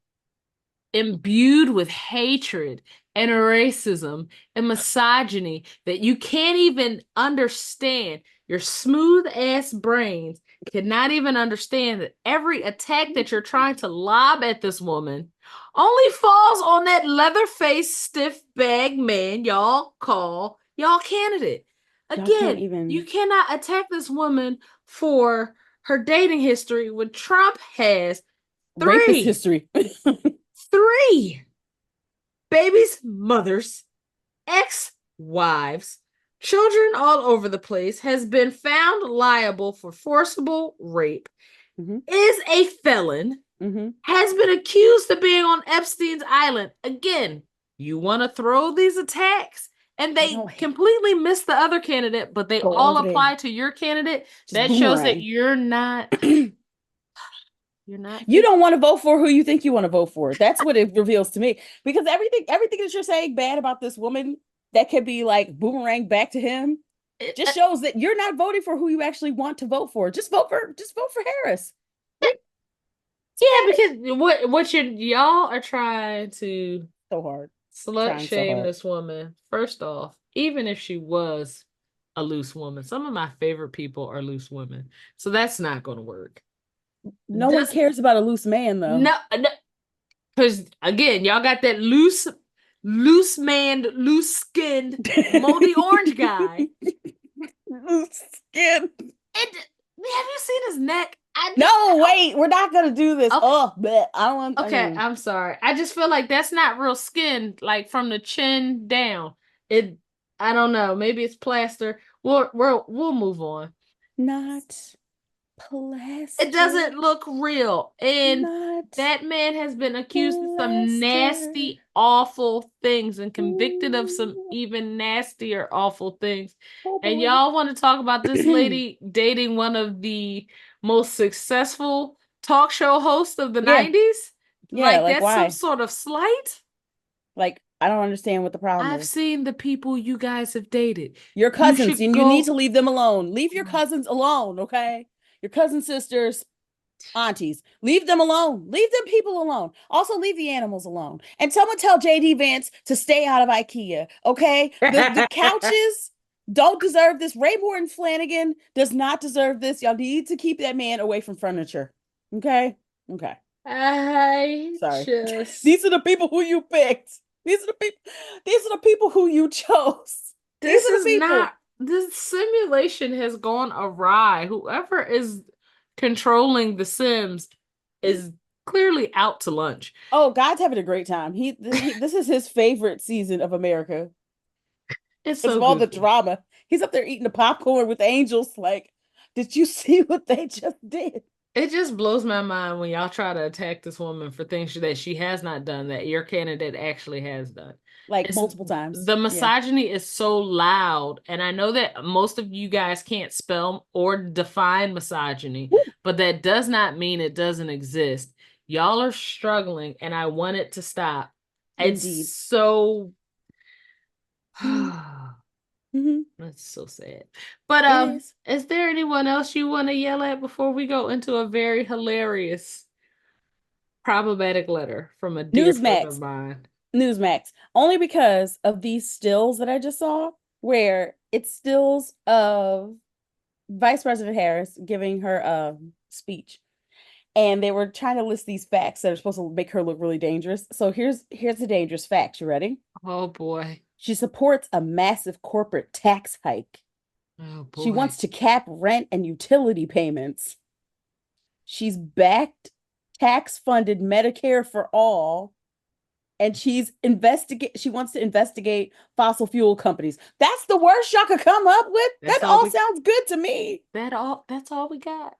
imbued with hatred and racism and misogyny that you can't even understand. Your smooth ass brains cannot even understand that every attack that you're trying to lob at this woman only falls on that leather faced, stiff bag man y'all call y'all candidate. Y'all can't Again, you even cannot attack this woman for her dating history when Trump has rapist three history. three babies' mothers, ex-wives, children all over the place, has been found liable for forcible rape, Mm-hmm. is a felon, Mm-hmm. has been accused of being on Epstein's island. Again, you want to throw these attacks and You they don't completely miss the other candidate, but they go all over there. apply to your candidate. Just That shows that boomerang. you're not You fit. don't want to vote for who you think you want to vote for. That's what it reveals to me. Because everything that you're saying bad about this woman that could be like boomerang back to him just shows that you're not voting for who you actually want to vote for. Just vote for Harris. We Yeah, because what y'all are trying to so hard. slut Trying so shame hard. this woman. First off, even if she was a loose woman, some of my favorite people are loose women, so that's not going to work. No one Does cares about a loose man though. no, no, because again, y'all got that loose maned, loose skinned, moldy orange guy. Loose skin. And have you seen his neck? No, wait, we're not gonna do this. Okay, Oh, but I don't want. okay, I'm sorry. I just feel like that's not real skin, like from the chin down. It, I don't know. Maybe it's plaster. We'll move on. not It plaster. doesn't look real, and Not that man has been accused of some plaster. nasty, awful things and convicted of some Ooh, even nastier, awful things. oh And boy. y'all want to talk about this lady dating one of the most successful talk show hosts of the Yeah, 90s? yeah. Like Like that's some why? sort of slight? Like I don't understand what the problem I've is. seen the people you guys have dated. Your You cousins, should and you need to go. leave them alone. Leave your cousins alone, okay? Your cousin sisters, aunties, leave them alone. Leave them people alone. Also, leave the animals alone. And someone tell JD Vance to stay out of IKEA, okay? The couches. don't deserve this. Ray Morton Flanagan does not deserve this. Y'all need to keep that man away from furniture. Okay? Okay. I Sorry. just These are the people who you picked. These are the people who you chose. These this are the is people. not this simulation has gone awry. Whoever is controlling the Sims is clearly out to lunch. Oh, God's having a great time. This is his favorite season of America It's because so of all the goofy. drama. He's up there eating the popcorn with the angels. Like, did you see what they just did? It just blows my mind when y'all try to attack this woman for things that she has not done that your candidate actually has done. Like It's multiple times. the Yeah. misogyny is so loud, and I know that most of you guys can't spell or define misogyny, Woo. but that does not mean it doesn't exist. Y'all are struggling, and I want it to stop. It's Indeed. so Hmm. Hmm. that's so sad. But It is. is there anyone else you want to yell at before we go into a very hilarious problematic letter from a dear friend of Newsmax. mine? Newsmax. Only because of these stills that I just saw, where it's stills of Vice President Harris giving her a speech. And they were trying to list these facts that are supposed to make her look really dangerous. So here's the dangerous facts. You ready? Oh boy. She supports a massive corporate tax hike. Oh She boy. wants to cap rent and utility payments. She's backed tax-funded Medicare for all, and she wants to investigate fossil fuel companies. That's the worst y'all could come up with. That That's all all we sounds good to me. that's all we got.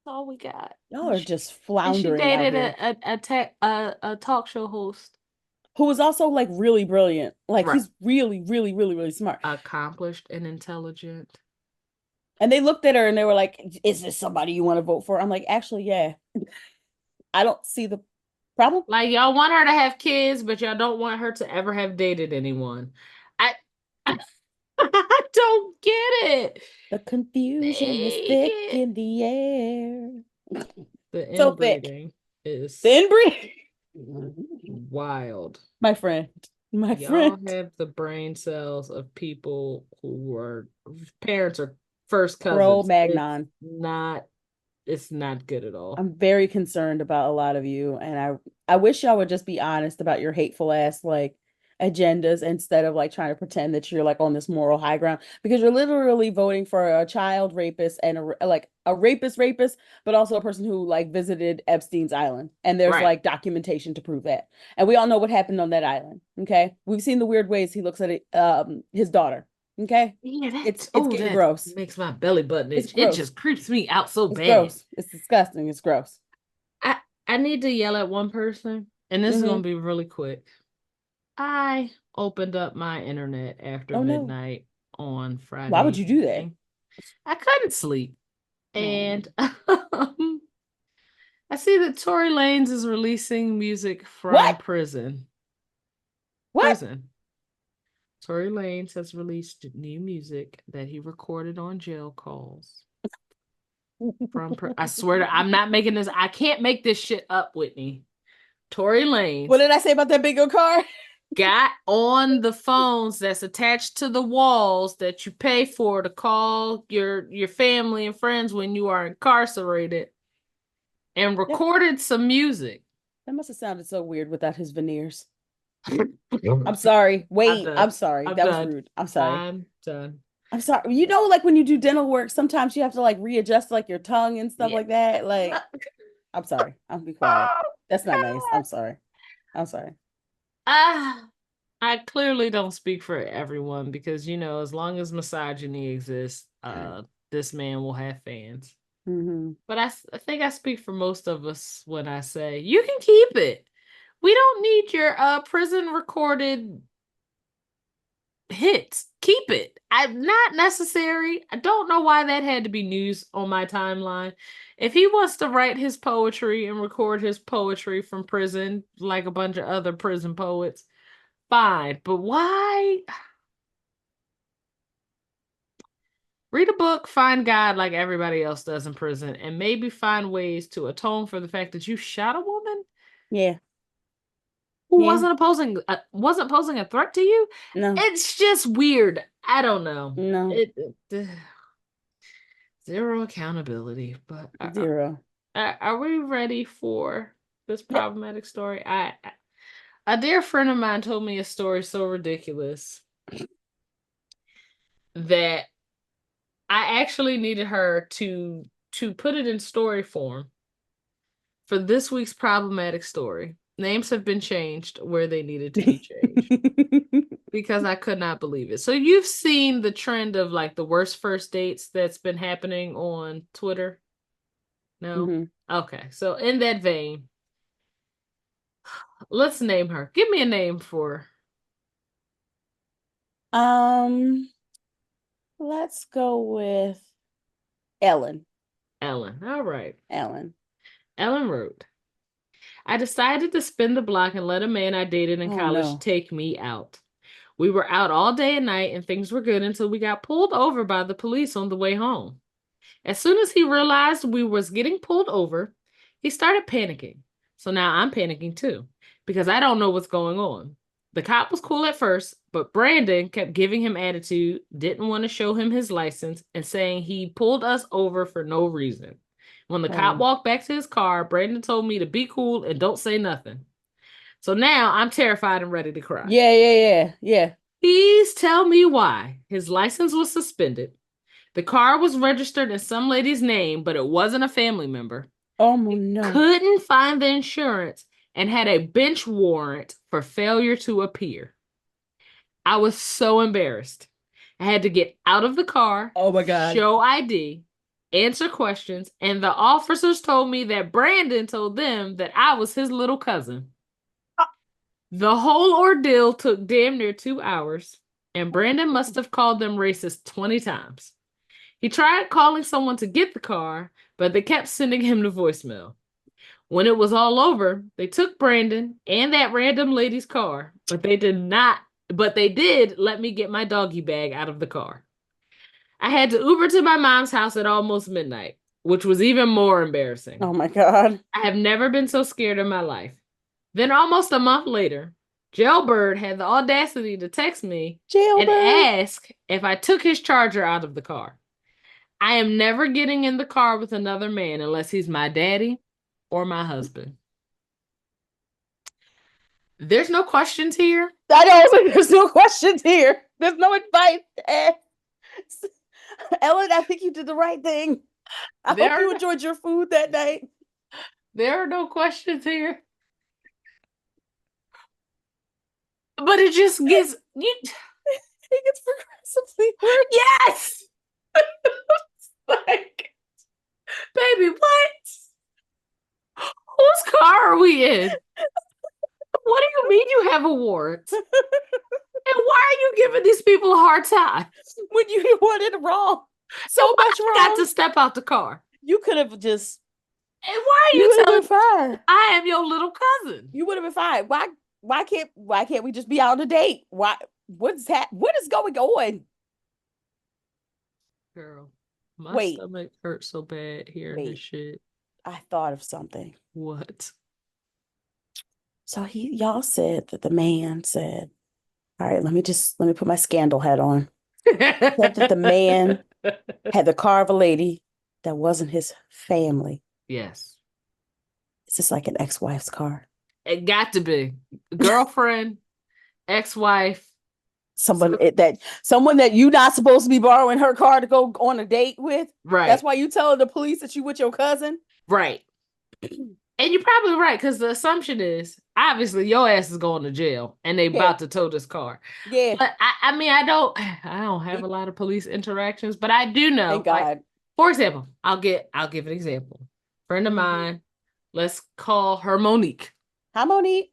That's all we got. Y'all And are she, just and she floundering out dated here. a talk show host. Who was also like really brilliant. Like Right. he's really, really, really, really smart. Accomplished and intelligent. And they looked at her and they were like, "Is this somebody you want to vote for?" I'm like, "Actually, yeah." I don't see the problem. Like y'all want her to have kids, but y'all don't want her to ever have dated anyone. I I don't get it. The confusion is Make thick it. in the air. The So thick. inbreeding The is inbreeding. wild. My friend. My Y'all friend. have the brain cells of people who were parents or first Cro cousins. Magnon. It's not good at all. I'm very concerned about a lot of you, and I wish y'all would just be honest about your hateful ass like agendas instead of like trying to pretend that you're like on this moral high ground because you're literally voting for a child rapist and like a rapist, but also a person who like visited Epstein's island, and there's Right. like documentation to prove that, and we all know what happened on that island. Okay, we've seen the weird ways he looks at it, his daughter. Okay, Yeah, it's getting that gross. makes my belly button It's itch. It gross. just creeps me out so It's bad. gross. It's disgusting. It's gross. I I need to yell at one person, and this is Hmm. gonna be really quick. I opened up my internet after Oh no. midnight on Why would Friday you do that? evening. I couldn't sleep. No. And I see that Tory Lanez is releasing music from What? prison. What? Prison. Tory Lanez has released new music that he recorded on jail calls I swear I'm not making this. I can't make this shit up, Whitney. Tory What Lanez did I say about that bingo card? got on the phones that's attached to the walls that you pay for to call your family and friends when you are incarcerated and Yep. recorded some music. That must have sounded so weird without his veneers. I'm I'm sorry. Wait, done. I'm sorry. I'm That was done. rude. I'm sorry. I'm done. I'm sorry. You know, like when you do dental work, sometimes you have to like readjust like your tongue and stuff Yeah. like that. Like, I'm sorry. I'll be quiet. Oh That's not nice. God. I'm sorry. I'm sorry. Ah, I clearly don't speak for everyone because as long as misogyny exists, this man will have fans. Hmm. But I think I speak for most of us when I say you can keep it. We don't need your prison recorded hits. Keep it. I'm not necessary. I don't know why that had to be news on my timeline. If he wants to write his poetry and record his poetry from prison like a bunch of other prison poets, fine. But why? Read a book, find God like everybody else does in prison, and maybe find ways to atone for the fact that you shot a woman. Yeah. who Yeah. wasn't posing a threat to you. No. It's just weird. I don't know. No. It zero accountability. But Zero. are we ready for this Yep. problematic story? A dear friend of mine told me a story so ridiculous that I actually needed her to put it in story form for this week's problematic story. Names have been changed where they needed to be changed because I could not believe it. So you've seen the trend of like the worst first dates that's been happening on Twitter? No? hmm Okay. So in that vein, let's name her. Give me a name for Um, let's go with Ellen. Ellen. All right. Ellen. Ellen wrote, I decided to spin the block and let a man I dated in Oh college no. take me out. We were out all day and night and things were good until we got pulled over by the police on the way home. As soon as he realized we was getting pulled over, he started panicking. So now I'm panicking too, because I don't know what's going on. The cop was cool at first, but Brandon kept giving him attitude, didn't want to show him his license, and saying he pulled us over for no reason. When the cop Oh. walked back to his car, Brandon told me to be cool and don't say nothing. So now I'm terrified and ready to cry. Yeah, yeah, yeah, yeah. Please tell me why. His license was suspended. The car was registered in some lady's name, but it wasn't a family member. Oh no. Couldn't find the insurance and had a bench warrant for failure to appear. I was so embarrassed. I had to get out of the car, Oh my God. show ID, answer questions, and the officers told me that Brandon told them that I was his little cousin. The whole ordeal took damn near 2 hours, and Brandon must have called them racist 20 times. He tried calling someone to get the car, but they kept sending him to voicemail. When it was all over, they took Brandon and that random lady's car, but they did let me get my doggy bag out of the car. I had to Uber to my mom's house at almost midnight, which was even more embarrassing. Oh my God. I have never been so scared in my life. Then, almost a month later, Jailbird had the audacity to text me and Jailbird. ask if I took his charger out of the car. I am never getting in the car with another man unless he's my daddy or my husband. There's no questions here. I know there's no questions here. There's no advice. Ellen, I think you did the right thing. I hope you enjoyed your food that night. There are no questions here. But it just gets you. It gets progressively worse. Yes. Like, baby, what? Whose car are we in? What do you mean you have a warrant? And why are you giving these people a hard time? When you wanted wrong. So much wrong. Got to step out the car. You could have just. And why are you would have telling been fine. I am your little cousin? You would have been fine. Why can't we just be out on a date? What is going on? Girl, my Wait. stomach hurts so bad hearing this shit. I thought of something. What? So y'all said that the man said, all right, let me put my scandal hat on. Said that the man had the car of a lady that wasn't his family. Yes. It's just like an ex-wife's car. It got to be. Girlfriend, ex-wife. Someone that you're not supposed to be borrowing her car to go on a date with. Right. That's why you telling the police that you with your cousin. Right. And you're probably right, because the assumption is obviously your ass is going to jail and they about to tow this car. Yeah. But I mean, I don't have a lot of police interactions, but I do know. Thank God. Like, for example, I'll give an example. Friend of mine, let's call her Monique. Hi, Monique.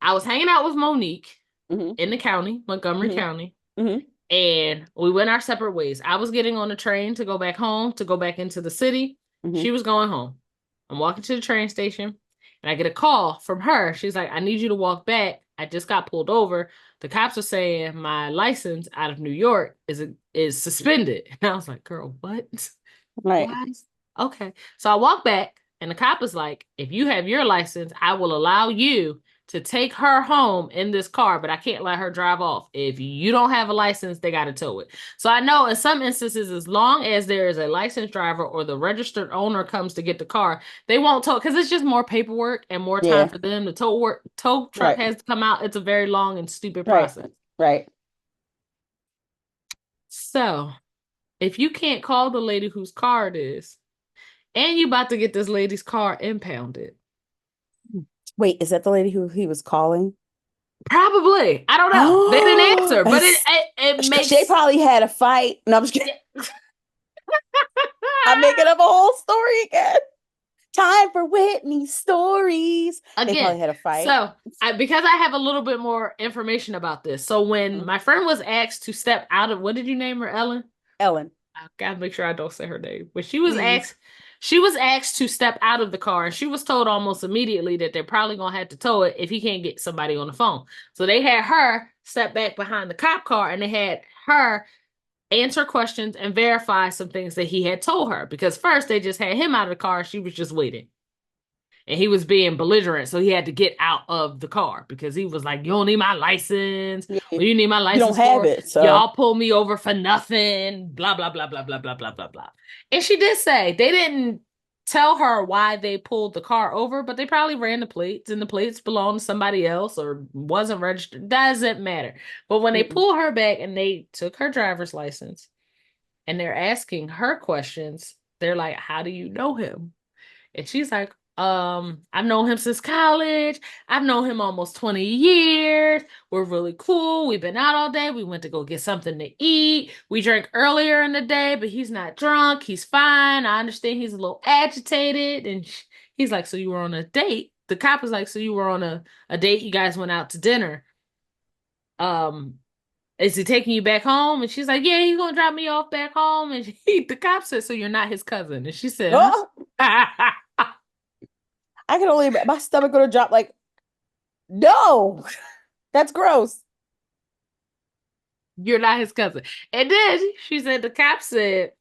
I was hanging out with Monique in the county, Montgomery County, and we went our separate ways. I was getting on the train to go back home, to go back into the city. She was going home. I'm walking to the train station, and I get a call from her. She's like, I need you to walk back. I just got pulled over. The cops are saying my license out of New York is suspended. And I was like, girl, what? Right. What? Okay. So I walk back, and the cop is like, if you have your license, I will allow you to take her home in this car, but I can't let her drive off. If you don't have a license, they got to tow it. So I know in some instances, as long as there is a licensed driver or the registered owner comes to get the car, they won't tow because it's just more paperwork and more time Yeah. for them. The tow truck Right. has to come out. It's a very long and stupid Right. process. Right. So if you can't call the lady whose car it is, and you about to get this lady's car impounded. Wait, is that the lady who he was calling? Probably. I don't know. They didn't Oh, answer, but it they makes probably had a fight. No, I'm just kidding. I'm making up a whole story again. Time for Whitney stories. They again. probably had a fight. So because I have a little bit more information about this. So when Mhm. my friend was asked to step out of, what did you name her, Ellen? Ellen, I gotta make sure I don't say her name. But please. she was asked to step out of the car, and she was told almost immediately that they're probably gonna have to tow it if he can't get somebody on the phone. So they had her step back behind the cop car, and they had her answer questions and verify some things that he had told her. Because first they just had him out of the car, she was just waiting. And he was being belligerent, so he had to get out of the car because he was like, "You don't need my license. Yeah, What do you need my you don't license have for? it, so Y'all pull me over for nothing." Blah blah blah blah blah blah blah blah blah. And she did say they didn't tell her why they pulled the car over, but they probably ran the plates, and the plates belonged to somebody else or wasn't registered. Doesn't matter. But when they mm-mm. pull her back and they took her driver's license and they're asking her questions, they're like, "How do you know him?" And she's like, I've known him since college. I've known him almost 20 years. We're really cool. We've been out all day. We went to go get something to eat. We drank earlier in the day, but he's not drunk. He's fine. I understand he's a little agitated." And he's like, "So you were on a date?" The cop is like, "So you were on a date? You guys went out to dinner. Um, is he taking you back home?" And she's like, "Yeah, he's gonna drop me off back home." And the cop said, "So you're not his cousin?" And she said, Oh, "Huh?" I can only my stomach gonna drop like, no, that's gross. "You're not his cousin." And then she said, the cop said,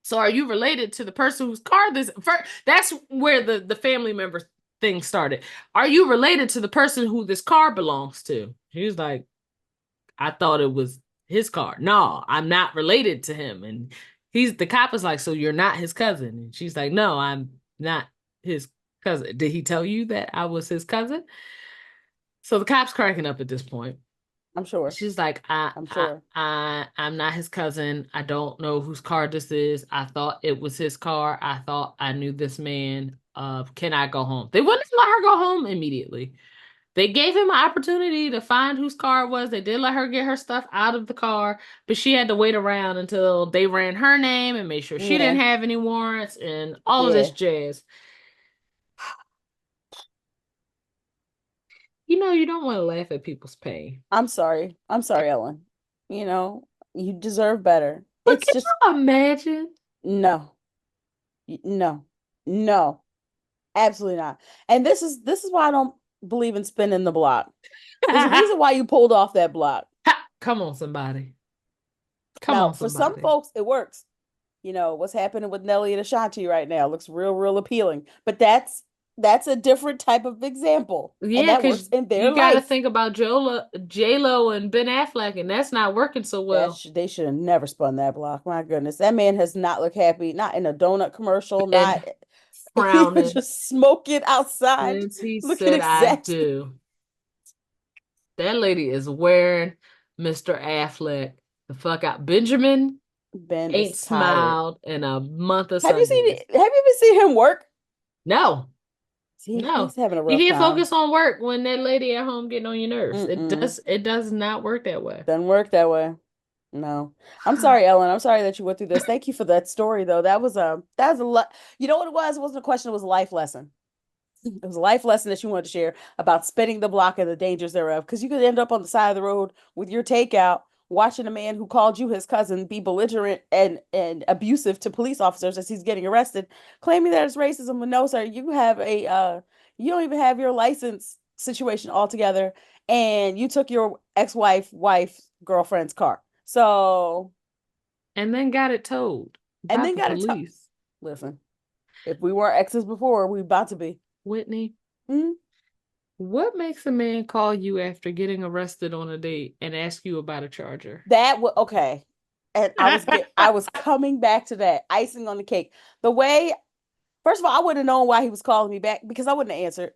"So are you related to the person whose car this first?" That's where the family member thing started. "Are you related to the person who this car belongs to?" He was like, "I thought it was his car." "No, I'm not related to him." And the cop is like, "So you're not his cousin?" And she's like, "No, I'm not his cousin." "Did he tell you that I was his cousin?" So the cop's cracking up at this point. I'm sure. She's like, I'm sure. I'm not his cousin. I don't know whose car this is. I thought it was his car. I thought I knew this man. Can I go home?" They wouldn't let her go home immediately. They gave him an opportunity to find whose car it was. They did let her get her stuff out of the car, but she had to wait around until they ran her name and made sure she Yeah, didn't have any warrants and all of this yeah. jazz. You don't want to laugh at people's pain. I'm sorry. I'm sorry, Ellen. You know, you deserve better. But It's can just you imagine? no, no, no, absolutely not. And this is why I don't believe in spinning the block. There's a reason why you pulled off that block. Come on, somebody. Come Now, on, for some somebody. folks, it works. You know, what's happening with Nelly and Ashanti right now looks real, real appealing. But that's a different type of example. And Yeah, that because works in their you got to life. think about J-Lo and Ben Affleck, and that's not working so well. They should have never spun that block. My goodness. That man has not looked happy, not in a donut commercial, And not even frowning just smoking outside, since he looking said, "I exhausted. do." That lady is wearing Mr. Affleck the fuck out. Benjamin Ben ain't is tired. smiled in a month of Have you seen Sundays. it? Have you even seen him work? No, See, no. he's having a You rough can't time. focus on work when that lady at home getting on your nerves. Mm-mm. It does not work that way. Doesn't work that way. No. I'm sorry, Ellen. I'm sorry that you went through this. Thank you for that story, though. That was a lot. You know what it was? It wasn't a question, it was a life lesson. It was a life lesson that you wanted to share about spinning the block and the dangers thereof. Because you could end up on the side of the road with your takeout, watching a man who called you his cousin be belligerent and abusive to police officers as he's getting arrested, claiming that it's racism. When no, sir, you don't even have your license situation altogether, and you took your wife, girlfriend's car. So, And then got it told and by then the got to police. listen. If we weren't exes before, we about to be. Whitney, Hmm? What makes a man call you after getting arrested on a date and ask you about a charger? That was okay. And I was coming back to that icing on the cake. The way, first of all, I wouldn't have known why he was calling me back because I wouldn't have answered.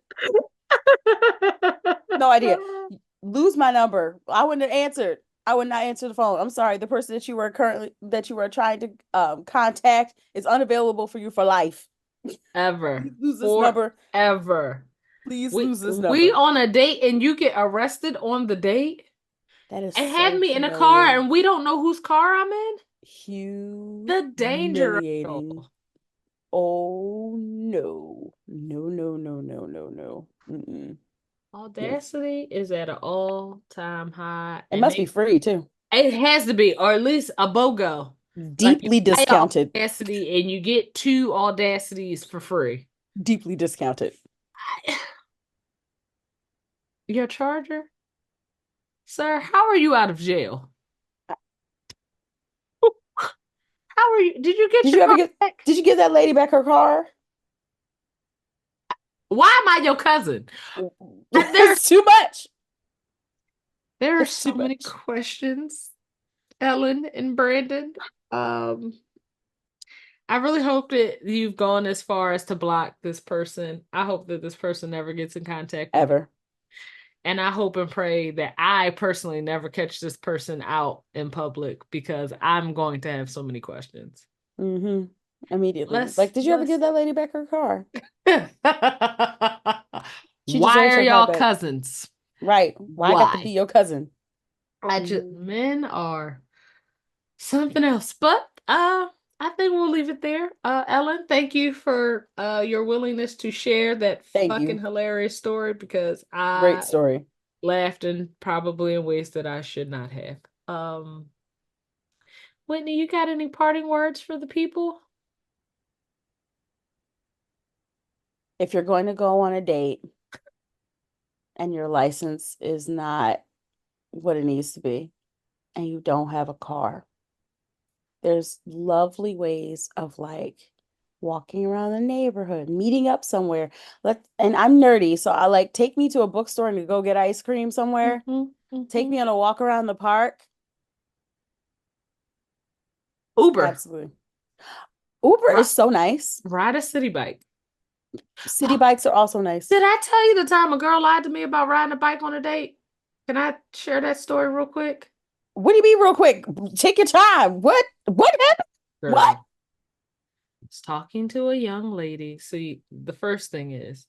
No idea. Lose my number. I wouldn't have answered. I would not answer the phone. I'm sorry. The person that you were trying to contact is unavailable for you for life. Ever. Please lose this number. Forever. Please We lose this we number. on a date and you get arrested on the date That is and have so me in a car humiliating. and we don't know whose car I'm in? The danger of it Humiliating. all. Oh no. No, no, no, no, no, no. Mm-mm. No. Audacity is at an all-time high, It and must be free too. it has to be, or at least a BOGO. Like you Deeply buy a discounted. Audacity and you get two Audacities for free. Deeply discounted. Your charger? Sir, how are you out of jail? How are you? Did you get Did your you ever car get back? did you give that lady back her car? Why am I your cousin? There's It's too much. there are It's too so many much. questions, Ellen and Brandon. Um, I really hope that you've gone as far as to block this person. I hope that this person never gets in contact with you. Ever. And I hope and pray that I personally never catch this person out in public because I'm going to have so many questions. Mm-hmm. Immediately. Let's Like, did you ever give let's that lady back her car? She Why deserves are her car y'all back. cousins? Right. Why I got to be Why? your cousin? I just Mm-hmm. men are something else. But I think we'll leave it there. Ellen, thank you for your willingness to share that Thank fucking you. hilarious story because Great I story. laughed and probably in ways that I should not have. Whitney, you got any parting words for the people? If you're going to go on a date and your license is not what it needs to be and you don't have a car, there's lovely ways of like walking around the neighborhood, meeting up somewhere. And I'm nerdy, so I like take me to a bookstore and to go get ice cream somewhere. Mm-hmm, Take mm-hmm. me on a walk around the park. Uber. Absolutely. Uber Ri- is so nice. Ride a city bike. City bikes are also nice. Did I tell you the time a girl lied to me about riding a bike on a date? Can I share that story real quick? What do you mean, real quick? Take your time. What happened? What? Girl, I was talking to a young lady. See, the first thing is,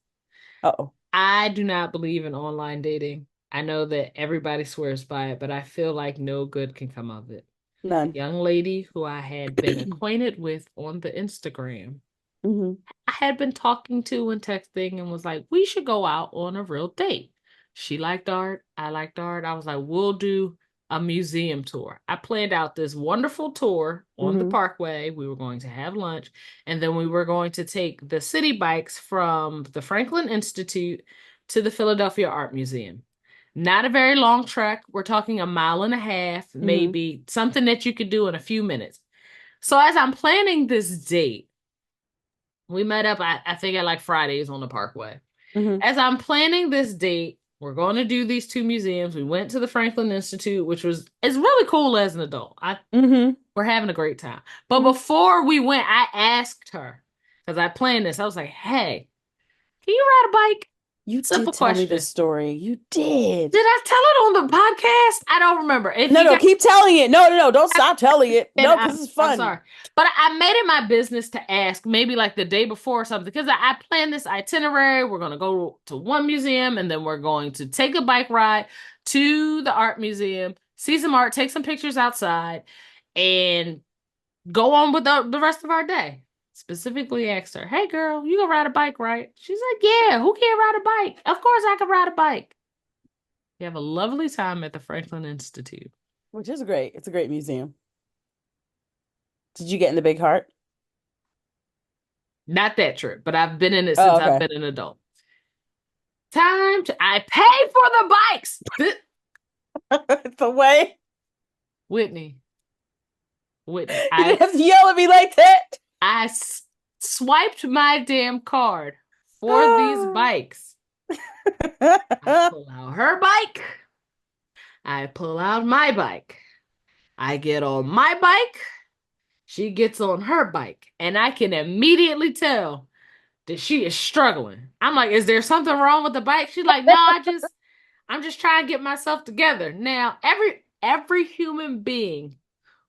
Uh-oh. I do not believe in online dating. I know that everybody swears by it, but I feel like no good can come of it. None. Young lady who I had been acquainted with on the Instagram, Hmm. I had been talking to and texting and was like, we should go out on a real date. She liked art. I liked art. I was like, we'll do a museum tour. I planned out this wonderful tour on the Hmm. parkway. We were going to have lunch, and then we were going to take the city bikes from the Franklin Institute to the Philadelphia Art Museum. Not a very long trek. We're talking a mile and a half, Hmm. maybe something that you could do in a few minutes. So as I'm planning this date, we met up, I think, at like Fridays on the Parkway. Hmm. As I'm planning this date, we're going to do these two museums. We went to the Franklin Institute, which was it's really cool as an adult. Hmm. We're having a great time. But Hmm. before we went, I asked her because I planned this. I was like, "Hey, can you ride a bike?" You did Simple tell me this question. story. You did. Did I tell it on the podcast? I don't remember. If No, you no, guys keep telling it. No, no, no, don't stop telling it. and No, because it's I'm fun. sorry, but I made it my business to ask maybe like the day before or something because I planned this itinerary. We're gonna go to one museum and then we're going to take a bike ride to the art museum, see some art, take some pictures outside, and go on with the rest of our day. Specifically asked her, "Hey girl, you can ride a bike, right?" She's like, "Yeah, who can't ride a bike? Of course I can ride a bike." You have a lovely time at the Franklin Institute. Which is great. It's a great museum. Did you get in the big heart? Not that trip, but I've been in it Oh, since I've okay. been an adult. I pay for the bikes. The way Whitney, Whitney, you didn't have to yell at me like that. I swiped my damn card for these bikes. I pull out her bike. I pull out my bike. I get on my bike. She gets on her bike. And I can immediately tell that she is struggling. I'm like, is there something wrong with the bike? She's like, no, I'm just trying to get myself together. Now, every human being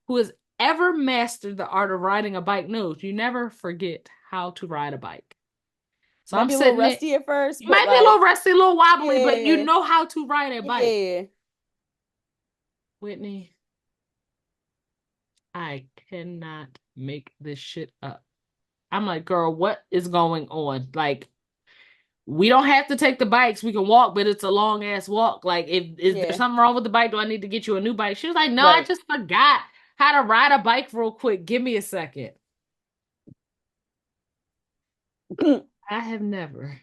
who has ever mastered the art of riding a bike knows you never forget how to ride a bike. So Might I'm be a little sitting there. rusty at first, You but might be a little like, rusty, a little wobbly, but you yeah, know how to ride a bike. yeah. Whitney, I cannot make this shit up. I'm like, girl, what is going on? Like, we don't have to take the bikes. We can walk, but it's a long ass walk. Like, if is there Yeah, something wrong with the bike? Do I need to get you a new bike? She was like, no, I right. just forgot how to ride a bike real quick. Give me a second. I have never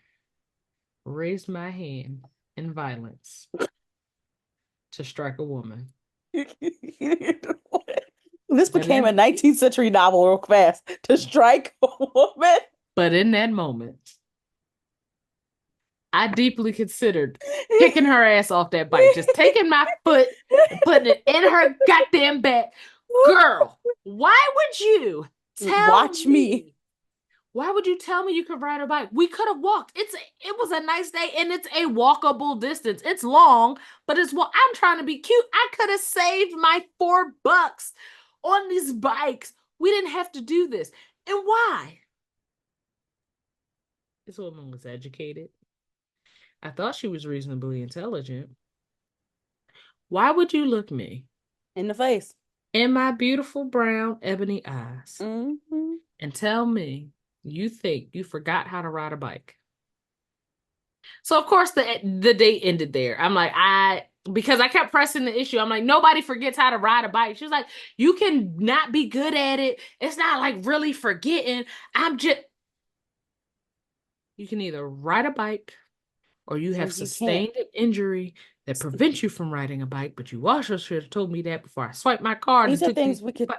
raised my hand in violence to strike a woman. This But became in a 19th century novel real fast. To strike a woman. but in that moment, I deeply considered kicking her ass off that bike, just taking my foot and putting it in her goddamn back. Girl, why would you tell Watch me. me? Why would you tell me you could ride a bike? We could have walked. It was a nice day and it's a walkable distance. It's long, but I'm trying to be cute. I could have saved my $4 on these bikes. We didn't have to do this. And why? This woman was educated. I thought she was reasonably intelligent. Why would you look me In the face. in my beautiful brown ebony eyes Hmm. and tell me you think you forgot how to ride a bike? So of course the date ended there. I'm like, because I kept pressing the issue. I'm like, nobody forgets how to ride a bike. She was like, you can not be good at it. It's not like really forgetting. I'm just You can either ride a bike or you have And you can't. sustained an injury that prevents you from riding a bike, but you also should have told me that before I swiped my card and These are took these. things we could.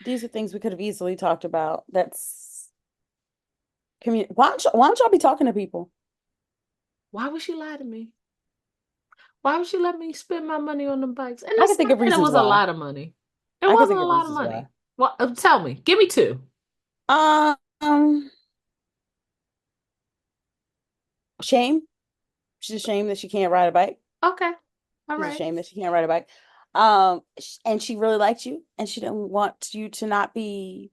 These are things we could have easily talked about. That's why don't y'all be talking to people? Why would she lie to me? Why would she let me spend my money on the bikes? And I can it's think not of that it reasons was a why. lot of money. It I can wasn't think a of lot of reasons why. money. Well, tell me. Give me two. Um, shame. She's ashamed that she can't ride a bike. Okay. All She's right. ashamed that she can't ride a bike. And she really liked you, and she didn't want you to not be,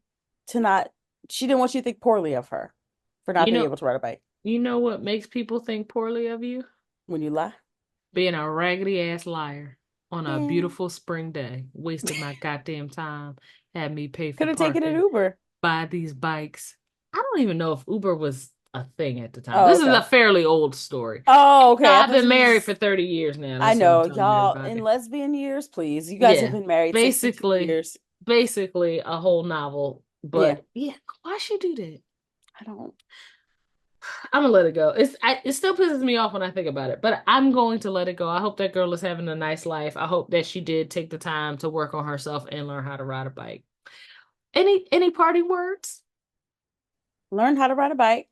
to not. She didn't want you to think poorly of her for not You being know, able to ride a bike you know what makes people think poorly of you? when you lie. Being a raggedy ass liar on a Yeah, beautiful spring day. Wasted my goddamn time. Had me pay for could have taken an parking, Uber. buy these bikes. I don't even know if Uber was a thing at the time. Oh, This is a okay. fairly old story. Oh, No, okay. I I've thought been you were married for just. 30 years now. I That's what I'm know, telling y'all in everybody. lesbian years, please. You guys have Yeah. been married 62 Basically, years. basically a whole novel. Yeah, But yeah, why she do that? I don't. I'm gonna let it go. It still pisses me off when I think about it, but I'm going to let it go. I hope that girl is having a nice life. I hope that she did take the time to work on herself and learn how to ride a bike. Any party words? Learn how to ride a bike.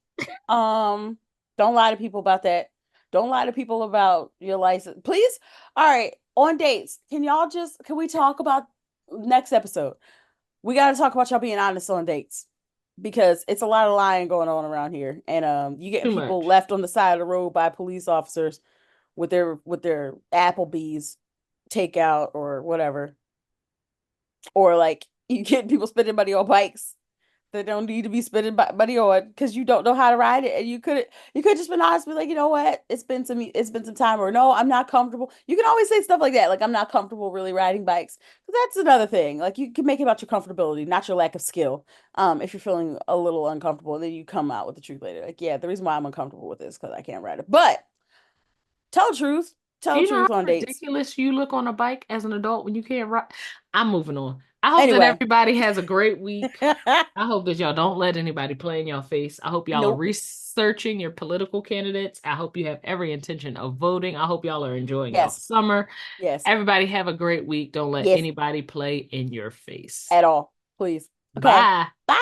Um, don't lie to people about that. Don't lie to people about your license. Please. All right. On dates, can we talk about next episode? We got to talk about y'all being honest on dates because it's a lot of lying going on around here. And you getting Too people much. left on the side of the road by police officers with their Applebee's takeout or whatever. Or like you get people spending money on bikes they don't need to be spending money on because you don't know how to ride it. And you could just been honest, be like, you know what, it's been some time, or no, I'm not comfortable. You can always say stuff like that, like I'm not comfortable really riding bikes. But that's another thing. Like you can make it about your comfortability, not your lack of skill. If you're feeling a little uncomfortable, then you come out with the truth later. Like, yeah, the reason why I'm uncomfortable with this because I can't ride it. But tell the truth. Do Tell the you know how truth on dates. ridiculous you look on a bike as an adult when you can't ride? I'm moving on. I hope that Anyway. everybody has a great week. I hope that y'all don't let anybody play in your face. I hope y'all are Nope. researching your political candidates. I hope you have every intention of voting. I hope y'all are enjoying y'all Yes. summer. Yes. Everybody have a great week. Don't let Yes. anybody play in your face. At all. Please. Okay. Bye. Bye.